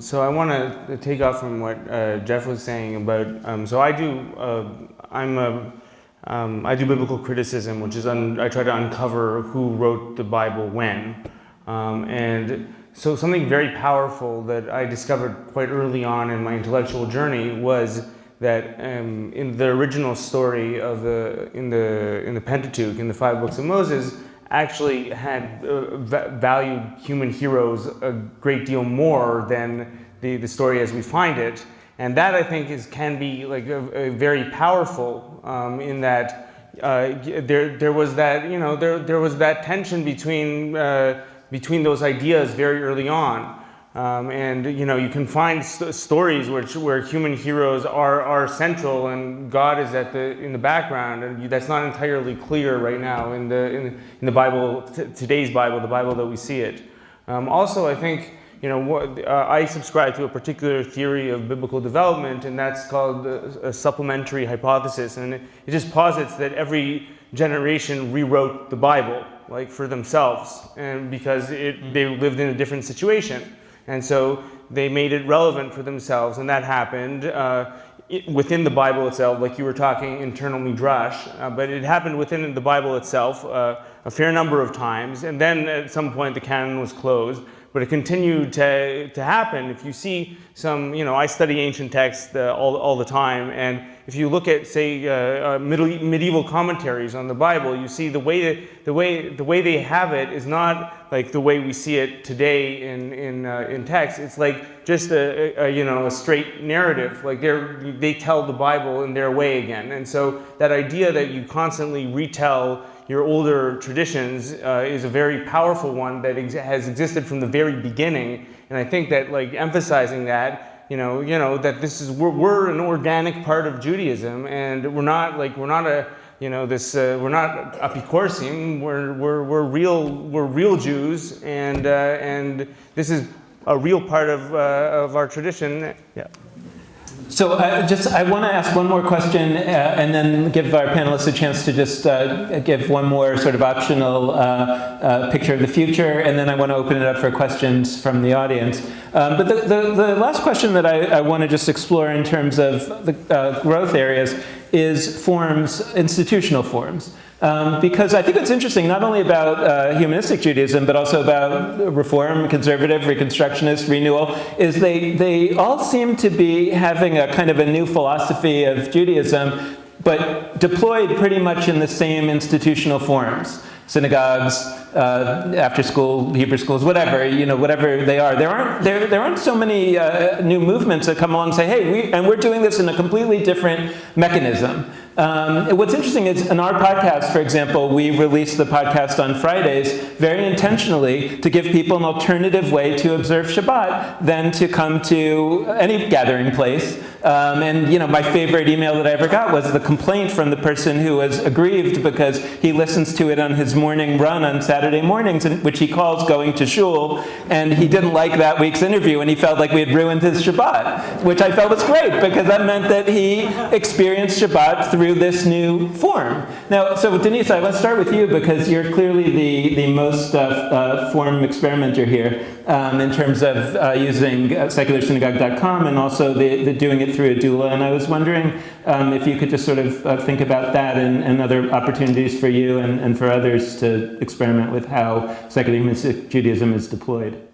So I want to take off from what Jeff was saying about, so I do biblical criticism, which is I try to uncover who wrote the Bible when. And so something very powerful that I discovered quite early on in my intellectual journey was that in the original story of in the Pentateuch, in the 5 books of Moses, actually had valued human heroes a great deal more than the story as we find it, and that I think can be a very powerful in that there was that there was that tension between those ideas very early on. And you can find stories where human heroes are central and God is in the background, and that's not entirely clear right now in the Bible, today's Bible, the Bible that we see it. Also, I think I subscribe to a particular theory of biblical development, and that's called a supplementary hypothesis, and it just posits that every generation rewrote the Bible, like for themselves, and because they lived in a different situation. And so they made it relevant for themselves, and that happened within the Bible itself, like you were talking, internal midrash, but it happened within the Bible itself a fair number of times, and then at some point the canon was closed, but it continued to happen. If you see some, I study ancient texts all the time, and if you look at, say, medieval commentaries on the Bible, you see the way they have it is not like the way we see it today in text. It's like just a straight narrative. Like they tell the Bible in their way again, and so that idea that you constantly retell your older traditions is a very powerful one that has existed from the very beginning, and I think that emphasizing that. That we're an organic part of Judaism, and we're not apikorsim. We're real Jews, and this is a real part of our tradition. Yeah. So I want to ask one more question and then give our panelists a chance to just give one more sort of optional picture of the future, and then I want to open it up for questions from the audience. But the last question that I want to just explore in terms of the growth areas is forms, institutional forms. Because I think what's interesting, not only about humanistic Judaism, but also about Reform, Conservative, Reconstructionist, Renewal, is they all seem to be having a kind of a new philosophy of Judaism, but deployed pretty much in the same institutional forms. Synagogues, after school, Hebrew schools, whatever they are. There aren't so many new movements that come along and say, hey, we're doing this in a completely different mechanism. What's interesting is in our podcast, for example, we release the podcast on Fridays very intentionally to give people an alternative way to observe Shabbat than to come to any gathering place. And my favorite email that I ever got was the complaint from the person who was aggrieved because he listens to it on his morning run on Saturday mornings, which he calls going to shul, and he didn't like that week's interview, and he felt like we had ruined his Shabbat, which I felt was great because that meant that he experienced Shabbat through this new form. Now, so Denise, I want to start with you because you're clearly the most form experimenter here in terms of using secularsynagogue.com and also the doing it through a doula. And I was wondering if you could just sort of think about that and other opportunities for you and for others to experiment with how secular humanistic Judaism is deployed.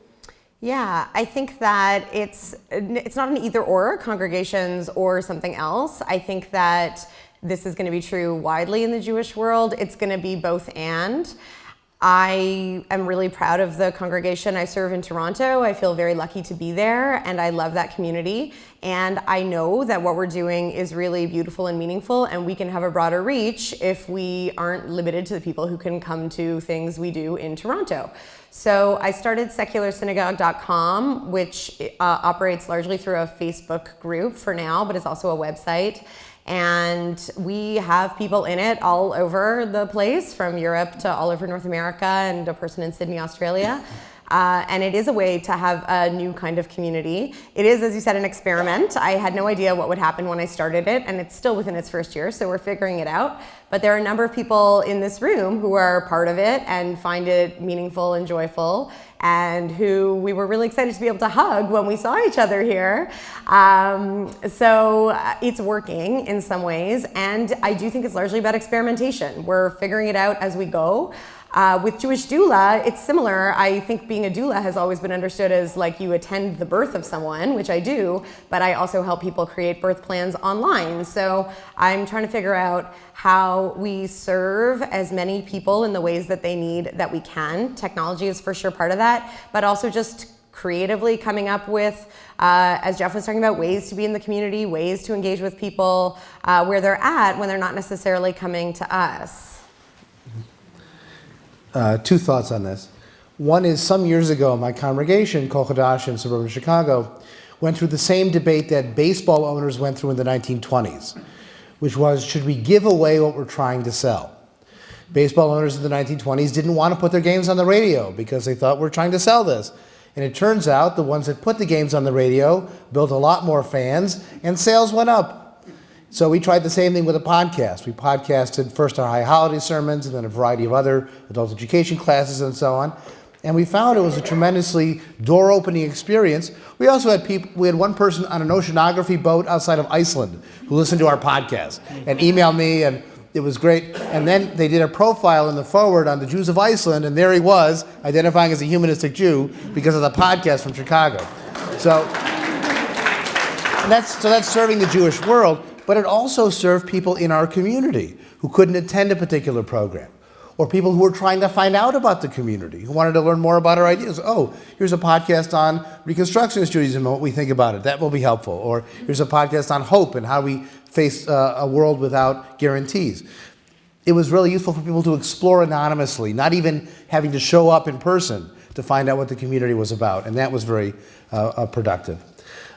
Yeah, I think that it's not an either-or, congregations or something else. I think that this is going to be true widely in the Jewish world. It's going to be both and. I am really proud of the congregation I serve in Toronto. I feel very lucky to be there, and I love that community. And I know that what we're doing is really beautiful and meaningful, and we can have a broader reach if we aren't limited to the people who can come to things we do in Toronto. So I started secularsynagogue.com, which operates largely through a Facebook group for now, but it's also a website. And we have people in it all over the place, from Europe to all over North America, and a person in Sydney, Australia. And it is a way to have a new kind of community. It is, as you said, an experiment. I had no idea what would happen when I started it, and it's still within its first year, so we're figuring it out. But there are a number of people in this room who are part of it and find it meaningful and joyful, and who we were really excited to be able to hug when we saw each other here. So it's working in some ways, and I do think it's largely about experimentation. We're figuring it out as we go. With Jewish doula, it's similar. I think being a doula has always been understood as like you attend the birth of someone, which I do, but I also help people create birth plans online. So I'm trying to figure out how we serve as many people in the ways that they need that we can. Technology is for sure part of that, but also just creatively coming up with, as Jeff was talking about, ways to be in the community, ways to engage with people where they're at when they're not necessarily coming to us. Two thoughts on this. One is some years ago, my congregation, Kol Chadash in suburban Chicago, went through the same debate that baseball owners went through in the 1920s, which was, should we give away what we're trying to sell? Baseball owners in the 1920s didn't want to put their games on the radio because they thought we're trying to sell this. And it turns out the ones that put the games on the radio built a lot more fans and sales went up. So we tried the same thing with a podcast. We podcasted first our high holiday sermons and then a variety of other adult education classes and so on. And we found it was a tremendously door-opening experience. We also had we had one person on an oceanography boat outside of Iceland who listened to our podcast and emailed me, and it was great. And then they did a profile in the forward on the Jews of Iceland, and there he was, identifying as a humanistic Jew because of the podcast from Chicago. So that's serving the Jewish world, but it also served people in our community who couldn't attend a particular program, or people who were trying to find out about the community, who wanted to learn more about our ideas. Oh, here's a podcast on Reconstructionist Judaism and what we think about it. That will be helpful. Or here's a podcast on hope and how we face a world without guarantees. It was really useful for people to explore anonymously, not even having to show up in person to find out what the community was about. And that was very productive.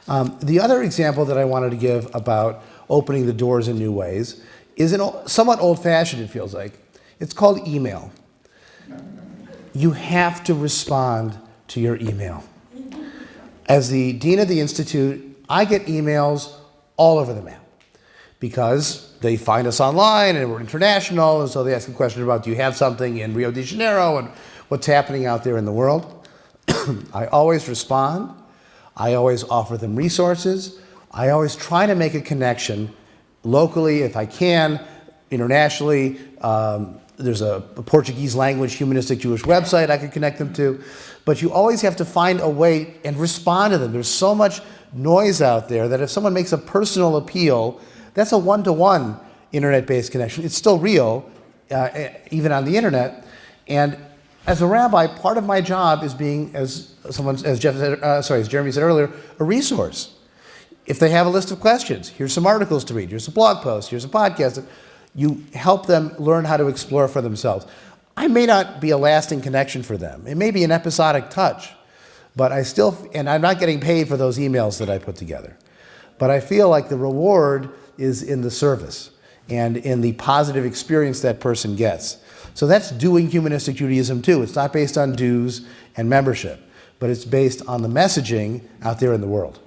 The other example that I wanted to give about opening the doors in new ways is somewhat old-fashioned, it feels like. It's called email. You have to respond to your email. As the dean of the Institute, I get emails all over the map because they find us online and we're international, and so they ask a question about, do you have something in Rio de Janeiro and what's happening out there in the world? I always respond. I always offer them resources. I always try to make a connection locally if I can, internationally. There's a Portuguese language humanistic Jewish website I could connect them to. But you always have to find a way and respond to them. There's so much noise out there that if someone makes a personal appeal, that's a one-to-one internet-based connection. It's still real, even on the internet. And as a rabbi, part of my job is being, as Jeremy said earlier, a resource. If they have a list of questions, here's some articles to read, here's a blog post, here's a podcast. You help them learn how to explore for themselves. I may not be a lasting connection for them. It may be an episodic touch, but and I'm not getting paid for those emails that I put together. But I feel like the reward is in the service and in the positive experience that person gets. So that's doing humanistic Judaism too. It's not based on dues and membership, but it's based on the messaging out there in the world.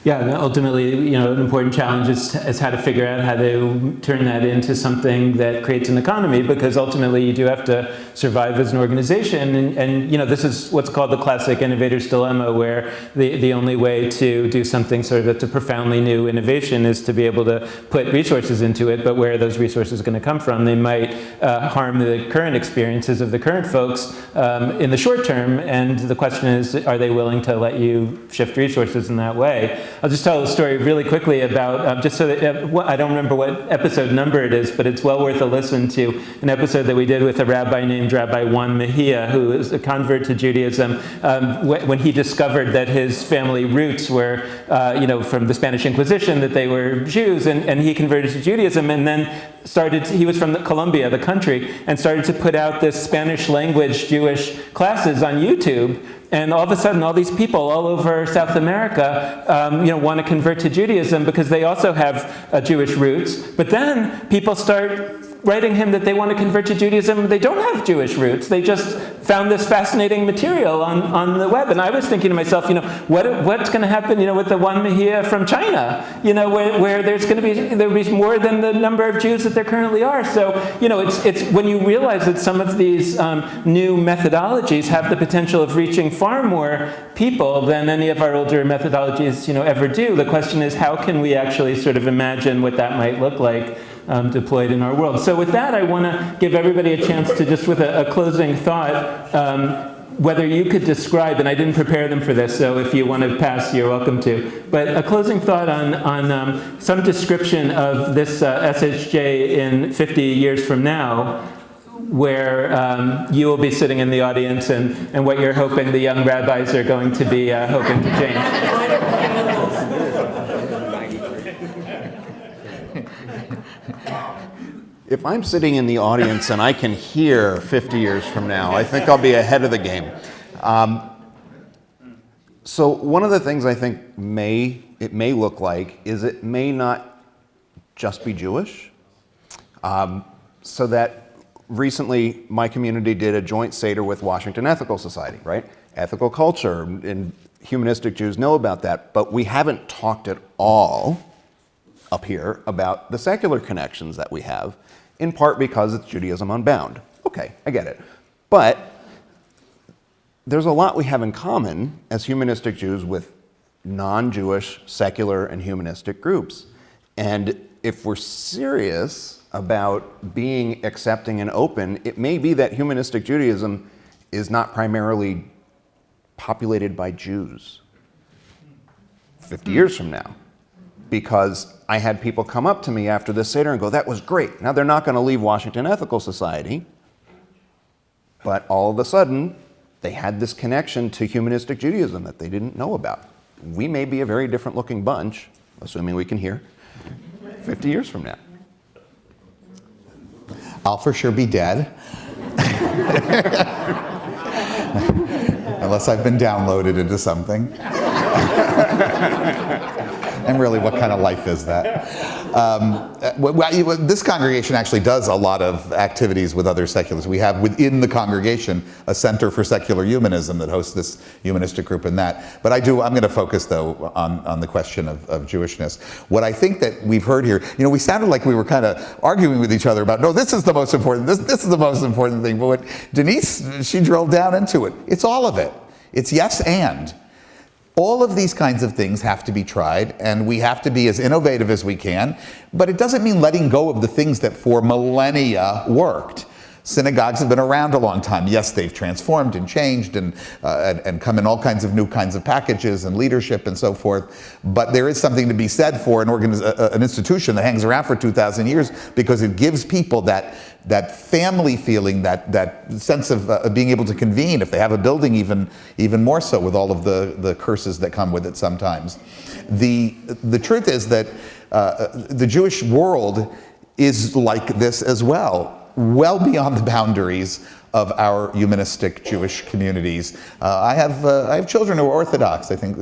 Yeah, and ultimately, an important challenge is how to figure out how to turn that into something that creates an economy, because ultimately you do have to survive as an organization. And this is what's called the classic innovator's dilemma, where the only way to do something sort of that's a profoundly new innovation is to be able to put resources into it, but where are those resources going to come from? They might harm the current experiences of the current folks in the short term, and the question is, are they willing to let you shift resources in that way? I'll just tell a story really quickly about, just so that, I don't remember what episode number it is, but it's well worth a listen to, an episode that we did with a rabbi named Rabbi Juan Mejia, who is a convert to Judaism, when he discovered that his family roots were, from the Spanish Inquisition, that they were Jews, and he converted to Judaism, and then he was from Colombia, the country, and started to put out this Spanish language Jewish classes on YouTube. And all of a sudden, all these people all over South America, want to convert to Judaism because they also have Jewish roots. But then people start writing him that they want to convert to Judaism. They don't have Jewish roots. They just found this fascinating material on the web. And I was thinking to myself, what's going to happen, with the Juan Mejia from China, where there'll be more than the number of Jews that there currently are. So, it's when you realize that some of these new methodologies have the potential of reaching far more people than any of our older methodologies, ever do. The question is, how can we actually sort of imagine what that might look like deployed in our world? So with that, I want to give everybody a chance to just with a closing thought, whether you could describe, and I didn't prepare them for this, so if you want to pass, you're welcome to, but a closing thought on some description of this SHJ in 50 years from now, where you will be sitting in the audience and what you're hoping the young rabbis are going to be hoping to change. If I'm sitting in the audience and I can hear 50 years from now, I think I'll be ahead of the game. So one of the things I think it may look like is it may not just be Jewish. So that recently my community did a joint Seder with Washington Ethical Society, right? Ethical culture, and humanistic Jews know about that, but we haven't talked at all up here about the secular connections that we have, in part because it's Judaism Unbound. Okay, I get it. But there's a lot we have in common as humanistic Jews with non-Jewish, secular, and humanistic groups. And if we're serious about being accepting and open, it may be that humanistic Judaism is not primarily populated by Jews 50 years from now. Because I had people come up to me after this Seder and go, that was great. Now they're not going to leave Washington Ethical Society, but all of a sudden they had this connection to humanistic Judaism that they didn't know about. We may be a very different looking bunch, assuming we can hear, 50 years from now. I'll for sure be dead. Unless I've been downloaded into something. And really, what kind of life is that? This congregation actually does a lot of activities with other secularists. We have within the congregation a Center for Secular Humanism that hosts this humanistic group and that. But I'm going to focus, though, on the question of Jewishness. What I think that we've heard here, we sounded like we were kind of arguing with each other about, no, this is the most important, this is the most important thing. But what Denise, she drilled down into it. It's all of it. It's yes and. All of these kinds of things have to be tried, and we have to be as innovative as we can, but it doesn't mean letting go of the things that for millennia worked. Synagogues have been around a long time. Yes, they've transformed and changed and come in all kinds of new kinds of packages and leadership and so forth, but there is something to be said for an institution that hangs around for 2,000 years because it gives people that family feeling, that sense of being able to convene, if they have a building, even more so with all of the curses that come with it sometimes. The truth is that the Jewish world is like this as well, well beyond the boundaries of our humanistic Jewish communities. I have children who are Orthodox. I think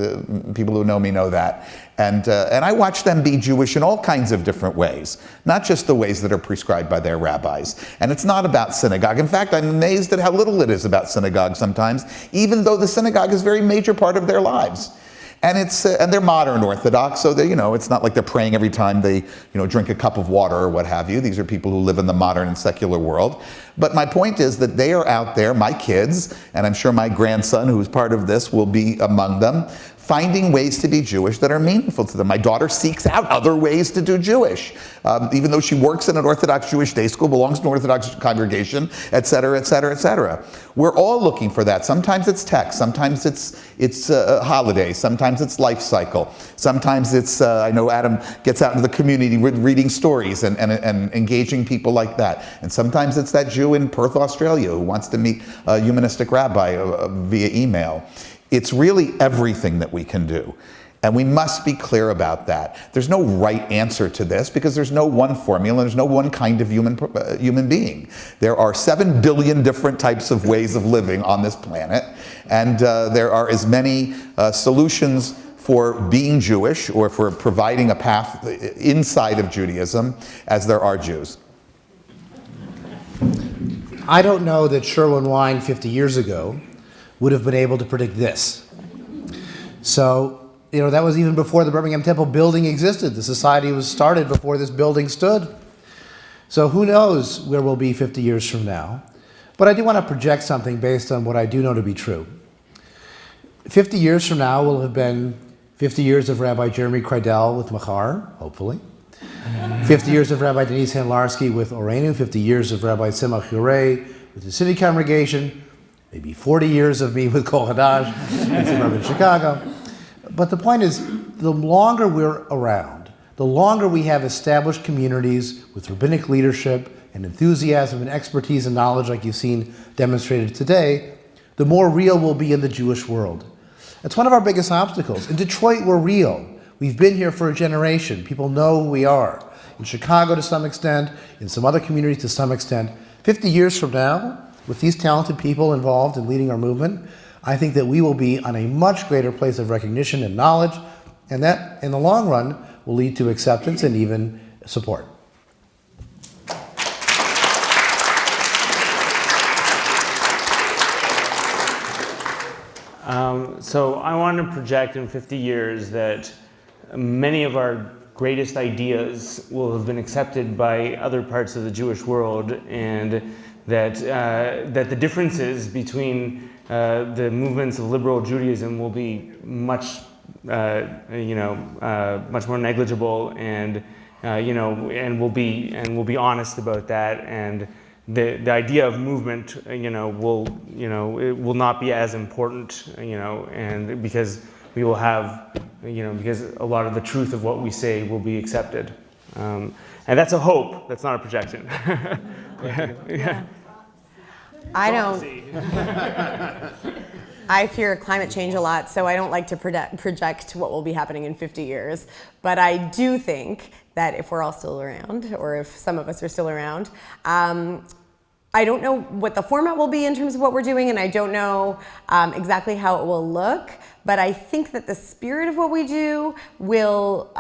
people who know me know that. And I watch them be Jewish in all kinds of different ways, not just the ways that are prescribed by their rabbis. And it's not about synagogue. In fact, I'm amazed at how little it is about synagogue sometimes, even though the synagogue is a very major part of their lives. And and they're modern Orthodox, so they, it's not like they're praying every time they, drink a cup of water or what have you. These are people who live in the modern and secular world. But my point is that they are out there, my kids, and I'm sure my grandson, who's part of this, will be among them, finding ways to be Jewish that are meaningful to them. My daughter seeks out other ways to do Jewish, even though she works in an Orthodox Jewish day school, belongs to an Orthodox congregation, et cetera, et cetera, et cetera. We're all looking for that. Sometimes it's text, sometimes it's holidays, sometimes it's life cycle, sometimes it's, I know Adam gets out into the community reading stories and engaging people like that. And sometimes it's that Jew in Perth, Australia, who wants to meet a humanistic rabbi via email. It's really everything that we can do. And we must be clear about that. There's no right answer to this because there's no one formula, there's no one kind of human being. There are 7 billion different types of ways of living on this planet, and there are as many solutions for being Jewish or for providing a path inside of Judaism as there are Jews. I don't know that Sherwin Wine 50 years ago would have been able to predict this. So, that was even before the Birmingham Temple building existed. The society was started before this building stood. So who knows where we'll be 50 years from now. But I do want to project something based on what I do know to be true. 50 years from now will have been 50 years of Rabbi Jeremy Kridel with Machar, hopefully. 50 years of Rabbi Denise Handlarski with Orenu, 50 years of Rabbi Tzemah Yoreh with the city congregation, maybe 40 years of me with Kol Hadash in suburban Chicago. But the point is, the longer we're around, the longer we have established communities with rabbinic leadership and enthusiasm and expertise and knowledge like you've seen demonstrated today, the more real we'll be in the Jewish world. It's one of our biggest obstacles. In Detroit, we're real. We've been here for a generation. People know who we are. in Chicago to some extent, in some other communities to some extent. 50 years from now, with these talented people involved in leading our movement, I think that we will be on a much greater place of recognition and knowledge, and that, in the long run, will lead to acceptance and even support. So I want to project in 50 years that many of our greatest ideas will have been accepted by other parts of the Jewish world, and that the differences between the movements of liberal Judaism will be much much more negligible, and and we'll be honest about that, and the idea of movement it will not be as important, and because we will have because a lot of the truth of what we say will be accepted, and that's a hope. That's not a projection. Yeah. I don't. I fear climate change a lot, so I don't like to project what will be happening in 50 years. But I do think that if we're all still around, or if some of us are still around, I don't know what the format will be in terms of what we're doing, and I don't know exactly how it will look. But I think that the spirit of what we do will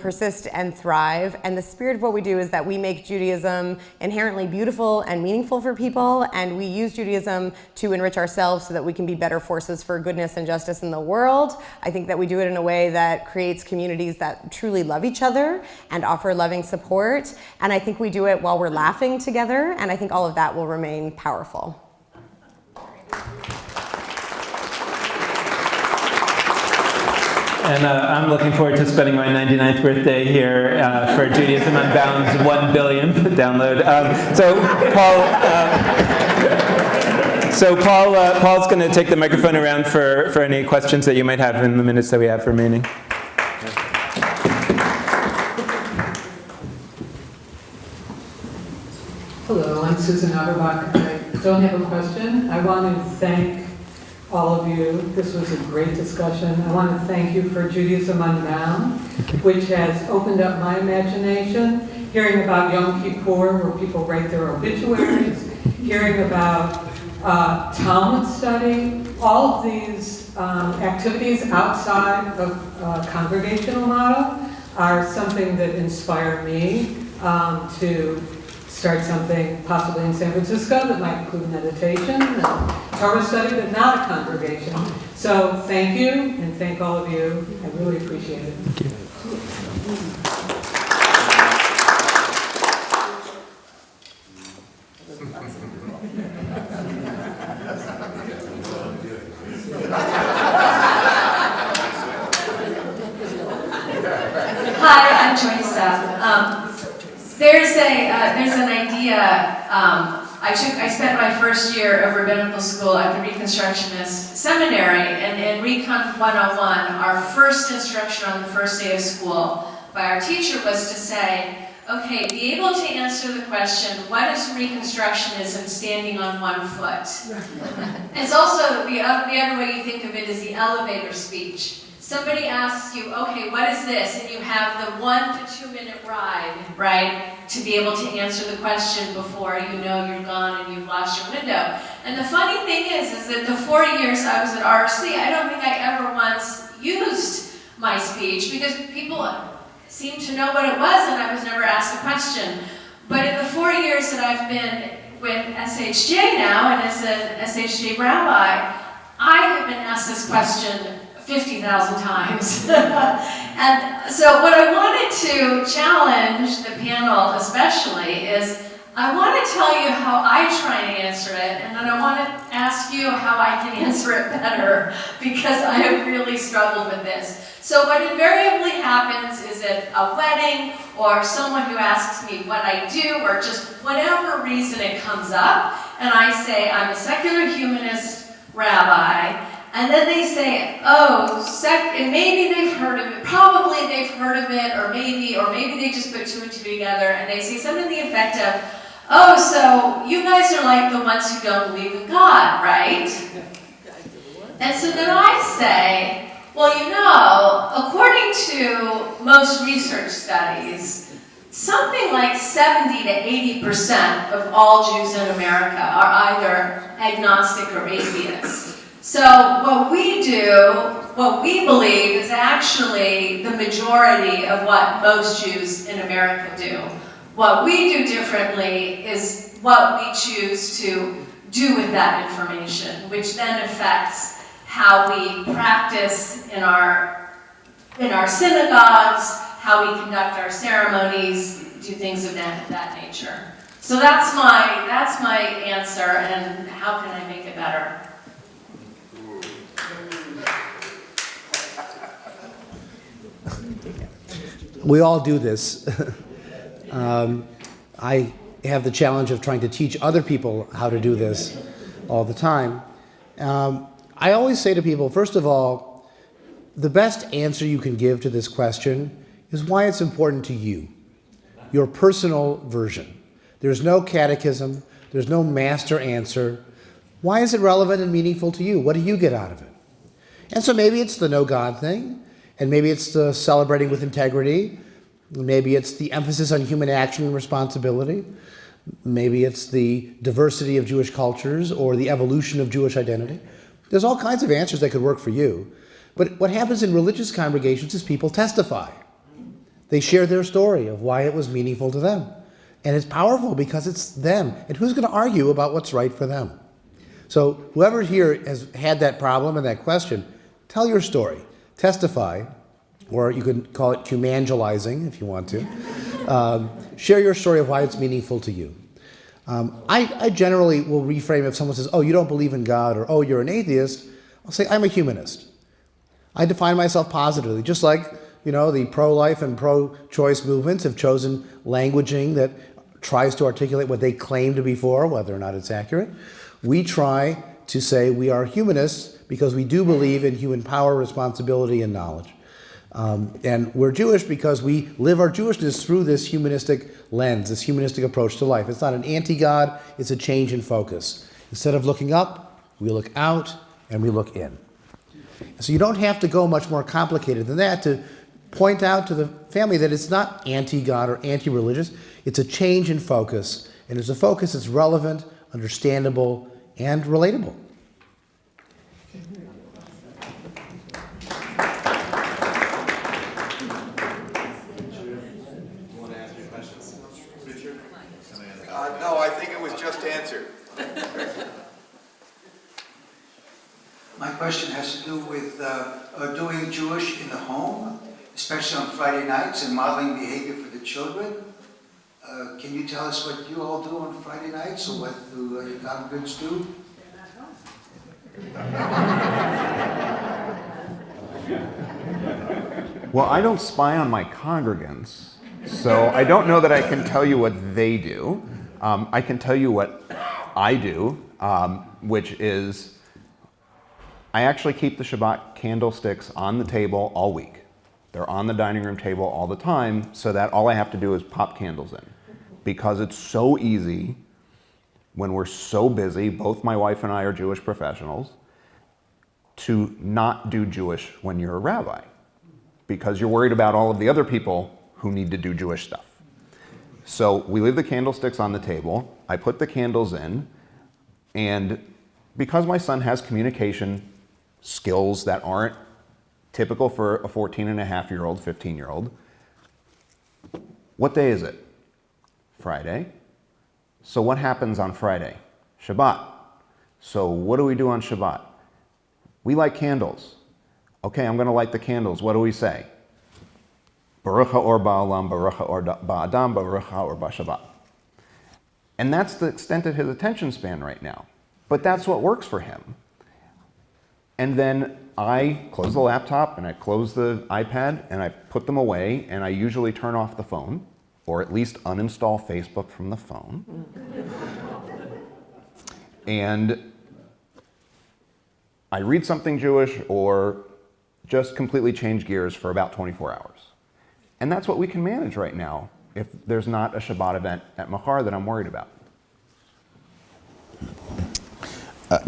persist and thrive. And the spirit of what we do is that we make Judaism inherently beautiful and meaningful for people, and we use Judaism to enrich ourselves so that we can be better forces for goodness and justice in the world. I think that we do it in a way that creates communities that truly love each other and offer loving support. And I think we do it while we're laughing together, and I think all of that will remain powerful. And I'm looking forward to spending my 99th birthday here for Judaism Unbound's 1 billionth download. Paul's going to take the microphone around for any questions that you might have in the minutes that we have remaining. Hello, I'm Susan Auerbach. I don't have a question. I want to thank all of you. This was a great discussion. I want to thank you for Judaism Unbound, which has opened up my imagination. Hearing about Yom Kippur, where people write their obituaries, hearing about Talmud study, all of these activities outside of congregational model are something that inspire me to start something possibly in San Francisco that might include meditation and Torah study, but not a congregation. So thank you, and thank all of you. I really appreciate it. Thank you. Hi, I'm Joyce. There's an idea. I spent my first year of rabbinical school at the Reconstructionist Seminary, and in Recon 101, our first instruction on the first day of school by our teacher was to say, okay, be able to answer the question, what is Reconstructionism standing on one foot? It's also, the other way you think of it is the elevator speech. Somebody asks you, okay, what is this? And you have the 1 to 2 minute ride, right, to be able to answer the question before you know you're gone and you've lost your window. And the funny thing is that the 4 years I was at RC, I don't think I ever once used my speech because people seemed to know what it was and I was never asked a question. But in the 4 years that I've been with SHJ now and as an SHJ rabbi, I have been asked this question 50,000 times. And so what I wanted to challenge the panel especially is I want to tell you how I try and answer it, and then I want to ask you how I can answer it better, because I have really struggled with this. So what invariably happens is at a wedding, or someone who asks me what I do, or just whatever reason it comes up, and I say I'm a secular humanist rabbi, and then they say, oh, and maybe they've heard of it, probably they've heard of it, or maybe they just put two and two together, and they say something to the effect of, oh, so you guys are like the ones who don't believe in God, right? And so then I say, well, you know, according to most research studies, something like 70 to 80% of all Jews in America are either agnostic or atheist. So what we do, what we believe is actually the majority of what most Jews in America do. What we do differently is what we choose to do with that information, which then affects how we practice in our synagogues, how we conduct our ceremonies, do things of that nature. So that's my answer, and how can I make it better? We all do this. I have the challenge of trying to teach other people how to do this all the time. I always say to people, first of all, the best answer you can give to this question is why it's important to you, your personal version. There's no catechism, there's no master answer. Why is it relevant and meaningful to you? What do you get out of it? And so maybe it's the no God thing, and maybe it's the celebrating with integrity, maybe it's the emphasis on human action and responsibility, maybe it's the diversity of Jewish cultures or the evolution of Jewish identity. There's all kinds of answers that could work for you. But what happens in religious congregations is people testify. They share their story of why it was meaningful to them. And it's powerful because it's them. And who's going to argue about what's right for them? So whoever here has had that problem and that question, tell your story. Testify, or you could call it humangelizing if you want to. Share your story of why it's meaningful to you. I generally will reframe if someone says, oh, you don't believe in God, or oh, you're an atheist. I'll say, I'm a humanist. I define myself positively, just like the pro-life and pro-choice movements have chosen languaging that tries to articulate what they claim to be for, whether or not it's accurate. We try to say we are humanists because we do believe in human power, responsibility, and knowledge. And we're Jewish because we live our Jewishness through this humanistic lens, this humanistic approach to life. It's not an anti-God, it's a change in focus. Instead of looking up, we look out and we look in. So you don't have to go much more complicated than that to point out to the family that it's not anti-God or anti-religious. It's a change in focus, and it's a focus that's relevant, understandable, and relatable. No, I think it was just answered. My question has to do with doing Jewish in the home, especially on Friday nights, and modeling behavior for the children. Can you tell us what you all do on Friday nights, or what do your congregants do? Well, I don't spy on my congregants, so I don't know that I can tell you what they do. I can tell you what I do, which is I actually keep the Shabbat candlesticks on the table all week. They're on the dining room table all the time, so that all I have to do is pop candles in. Because it's so easy when we're so busy, both my wife and I are Jewish professionals, to not do Jewish when you're a rabbi. Because you're worried about all of the other people who need to do Jewish stuff. So we leave the candlesticks on the table, I put the candles in, and because my son has communication skills that aren't typical for a 14-and-a-half-year-old, 15-year-old, what day is it? Friday. So what happens on Friday? Shabbat. So what do we do on Shabbat? We light candles. Okay, I'm going to light the candles. What do we say? Baruch ha'or ba'olam, baruch ha'or ba'adam, baruch ha'or ba'shabbat. And that's the extent of his attention span right now. But that's what works for him. And then I close the laptop and I close the iPad and I put them away, and I usually turn off the phone, or at least uninstall Facebook from the phone. And I read something Jewish or just completely change gears for about 24 hours. And that's what we can manage right now if there's not a Shabbat event at Machar that I'm worried about.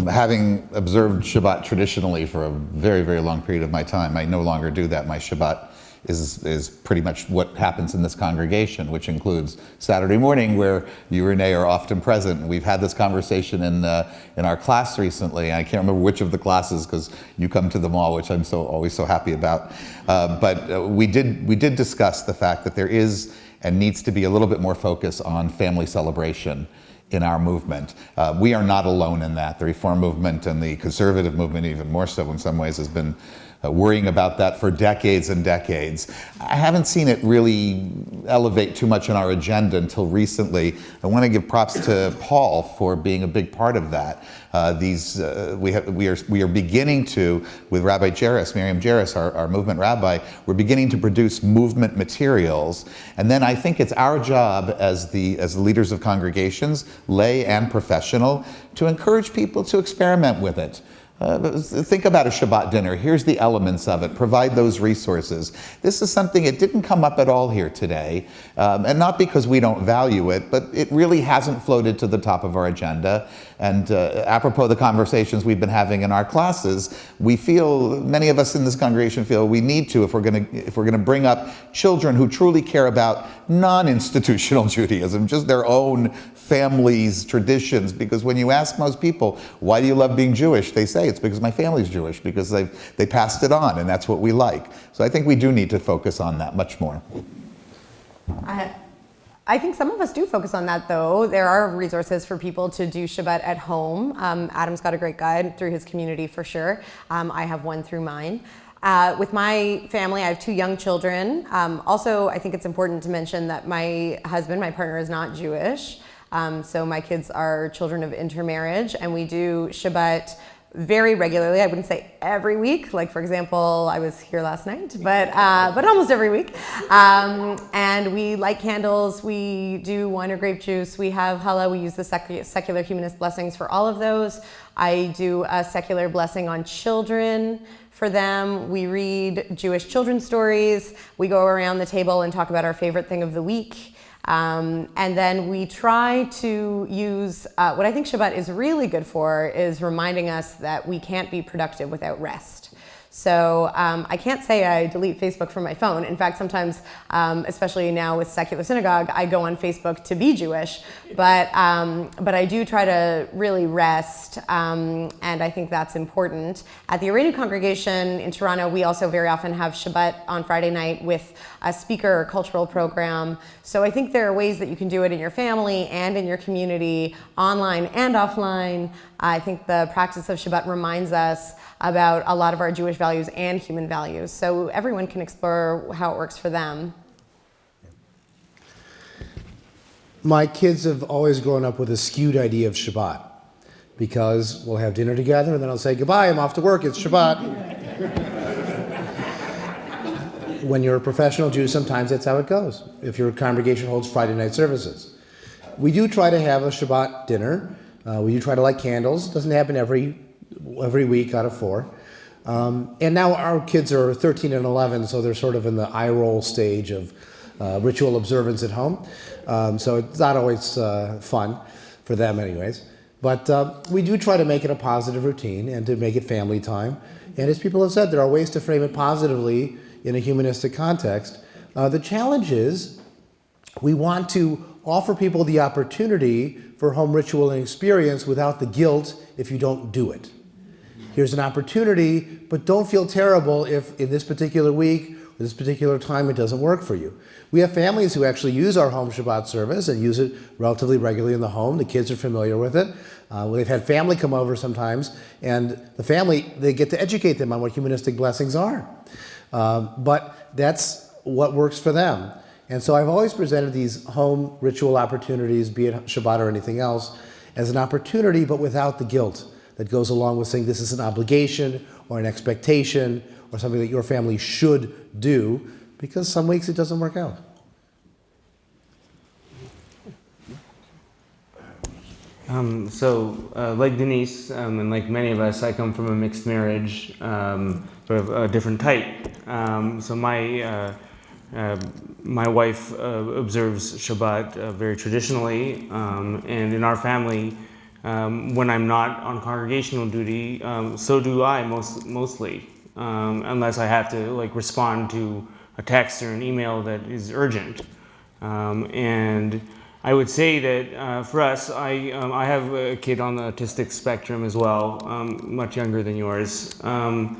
Having observed Shabbat traditionally for a very, very long period of my time, I no longer do that. My Shabbat is pretty much what happens in this congregation, which includes Saturday morning, where you, Renee, are often present. We've had this conversation in our class recently. I can't remember which of the classes, because you come to them all, which I'm always so happy about. But we did discuss the fact that there is and needs to be a little bit more focus on family celebration in our movement. We are not alone in that. The Reform movement and the conservative movement, even more so in some ways, has been worrying about that for decades and decades. I haven't seen it really elevate too much on our agenda until recently. I want to give props to Paul for being a big part of that. We are beginning to, with Rabbi Jairus, Miriam Jairus, our movement rabbi, we're beginning to produce movement materials. And then I think it's our job as the leaders of congregations, lay and professional, to encourage people to experiment with it. Think about a Shabbat dinner. Here's the elements of it. Provide those resources. This is something, it didn't come up at all here today, and not because we don't value it, but it really hasn't floated to the top of our agenda. And apropos the conversations we've been having in our classes, we feel, many of us in this congregation feel we need to, if we're going to bring up children who truly care about non-institutional Judaism, just their own families' traditions. Because when you ask most people, why do you love being Jewish? They say, it's because my family's Jewish, because they passed it on, and that's what we like. So I think we do need to focus on that much more. I think some of us do focus on that, though. There are resources for people to do Shabbat at home. Adam's got a great guide through his community for sure. I have one through mine. With my family, I have 2 young children. Also, I think it's important to mention that my husband, my partner, is not Jewish. So my kids are children of intermarriage, and we do Shabbat very regularly. I wouldn't say every week. Like, for example, I was here last night, but almost every week. And we light candles. We do wine or grape juice. We have challah. We use the secular humanist blessings for all of those. I do a secular blessing on children for them. We read Jewish children's stories. We go around the table and talk about our favorite thing of the week. And then we try to use, what I think Shabbat is really good for is reminding us that we can't be productive without rest. So I can't say I delete Facebook from my phone. In fact, sometimes, especially now with secular synagogue, I go on Facebook to be Jewish. But I do try to really rest, and I think that's important. At the Iranian congregation in Toronto, we also very often have Shabbat on Friday night with a speaker or cultural program. So I think there are ways that you can do it in your family and in your community, online and offline. I think the practice of Shabbat reminds us about a lot of our Jewish values and human values. So everyone can explore how it works for them. My kids have always grown up with a skewed idea of Shabbat, because we'll have dinner together and then I'll say, goodbye, I'm off to work, it's Shabbat. When you're a professional Jew, sometimes that's how it goes, if your congregation holds Friday night services. We do try to have a Shabbat dinner. We do try to light candles. It doesn't happen every week out of 4. And now our kids are 13 and 11, so they're sort of in the eye roll stage of ritual observance at home. So it's not always fun for them anyways. But we do try to make it a positive routine and to make it family time. And as people have said, there are ways to frame it positively in a humanistic context. The challenge is we want to offer people the opportunity for home ritual and experience without the guilt if you don't do it. Here's an opportunity, but don't feel terrible if in this particular week, or this particular time, it doesn't work for you. We have families who actually use our home Shabbat service and use it relatively regularly in the home. The kids are familiar with it. They've had family come over sometimes, and the family, they get to educate them on what humanistic blessings are. But that's what works for them. And so I've always presented these home ritual opportunities, be it Shabbat or anything else, as an opportunity, but without the guilt that goes along with saying this is an obligation or an expectation or something that your family should do, because some weeks it doesn't work out. Like Denise, and like many of us, I come from a mixed marriage, sort of a different type. So my wife observes Shabbat very traditionally, and in our family, when I'm not on congregational duty, so do I mostly, unless I have to like respond to text or an email that is urgent. And I would say that for us, I have a kid on the autistic spectrum as well, much younger than yours. So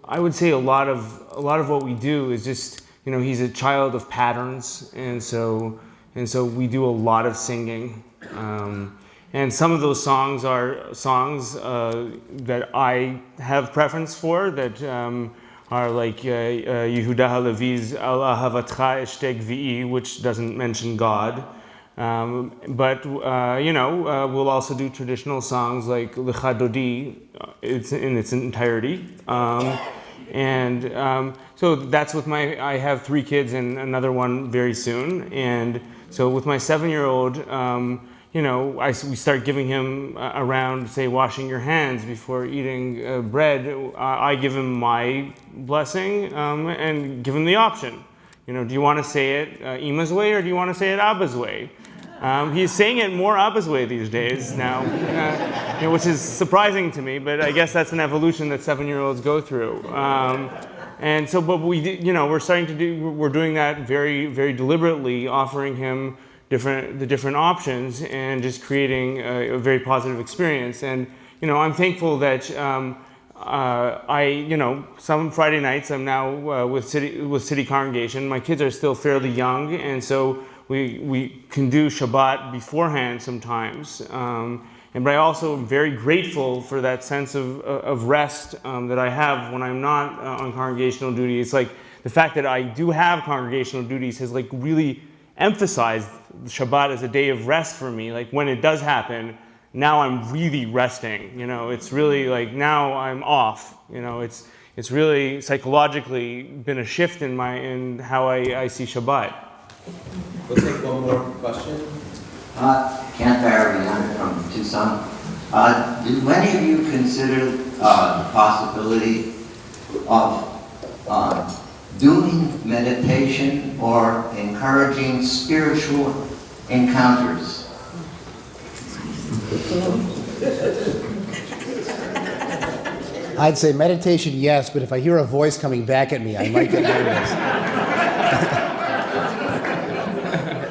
I would say a lot of what we do is just, he's a child of patterns, and so we do a lot of singing. And some of those songs are songs that I have preference for, that are like Yehuda Halevi's Al Ahavatcha Eshtek V'i, which doesn't mention God. But we'll also do traditional songs like Lecha Dodi, it's in its entirety. So that's with I have 3 kids and another one very soon. And so with my 7-year-old, we start giving him around, say, washing your hands before eating bread. I give him my blessing and give him the option. Do you want to say it Ima's way, or do you want to say it Abba's way? He's saying it more Abba's way these days now, which is surprising to me, but I guess that's an evolution that 7-year-olds go through. But we're doing that very, very deliberately, offering him the different options and just creating a very positive experience. And I'm thankful that some Friday nights I'm now with city congregation. My kids are still fairly young, and so we can do Shabbat beforehand sometimes. But I also am very grateful for that sense of rest that I have when I'm not on congregational duty. It's like the fact that I do have congregational duties has like really emphasized Shabbat as a day of rest for me. Like when it does happen, now I'm really resting. It's really like now I'm off. It's really psychologically been a shift in how I see Shabbat. We'll take one more question. Kent Barry from Tucson. Do any of you consider the possibility of doing meditation or encouraging spiritual encounters? I'd say meditation, yes, but if I hear a voice coming back at me, I might get nervous.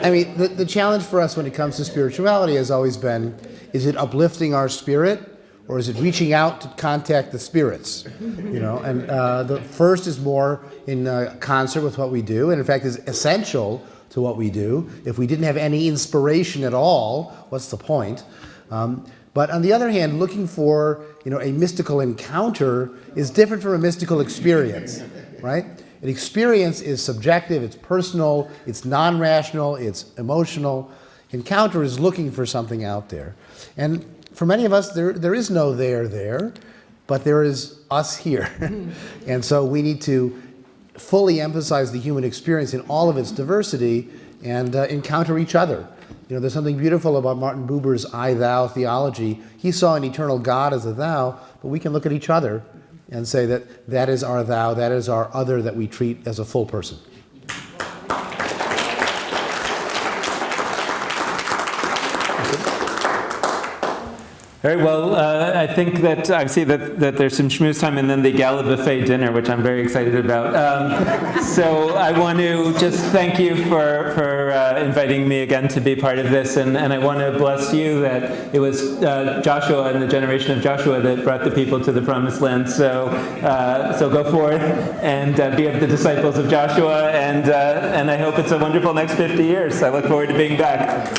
I mean, the challenge for us when it comes to spirituality has always been, is it uplifting our spirit, or is it reaching out to contact the spirits? And the first is more in concert with what we do, and in fact is essential to what we do. If we didn't have any inspiration at all, what's the point? But on the other hand, looking for a mystical encounter is different from a mystical experience, right? An experience is subjective, it's personal, it's non-rational, it's emotional. Encounter is looking for something out there. And for many of us, there is no there, but there is us here. And so we need to fully emphasize the human experience in all of its diversity and encounter each other. There's something beautiful about Martin Buber's I-thou theology. He saw an eternal God as a thou, but we can look at each other and say that is our thou, that is our other that we treat as a full person. Very well, I think that I see that there's some schmooze time and then the gala buffet dinner, which I'm very excited about. So I want to just thank you for inviting me again to be part of this, and I want to bless you that it was Joshua and the generation of Joshua that brought the people to the promised land. So go forth and be of the disciples of Joshua, and I hope it's a wonderful next 50 years. I look forward to being back.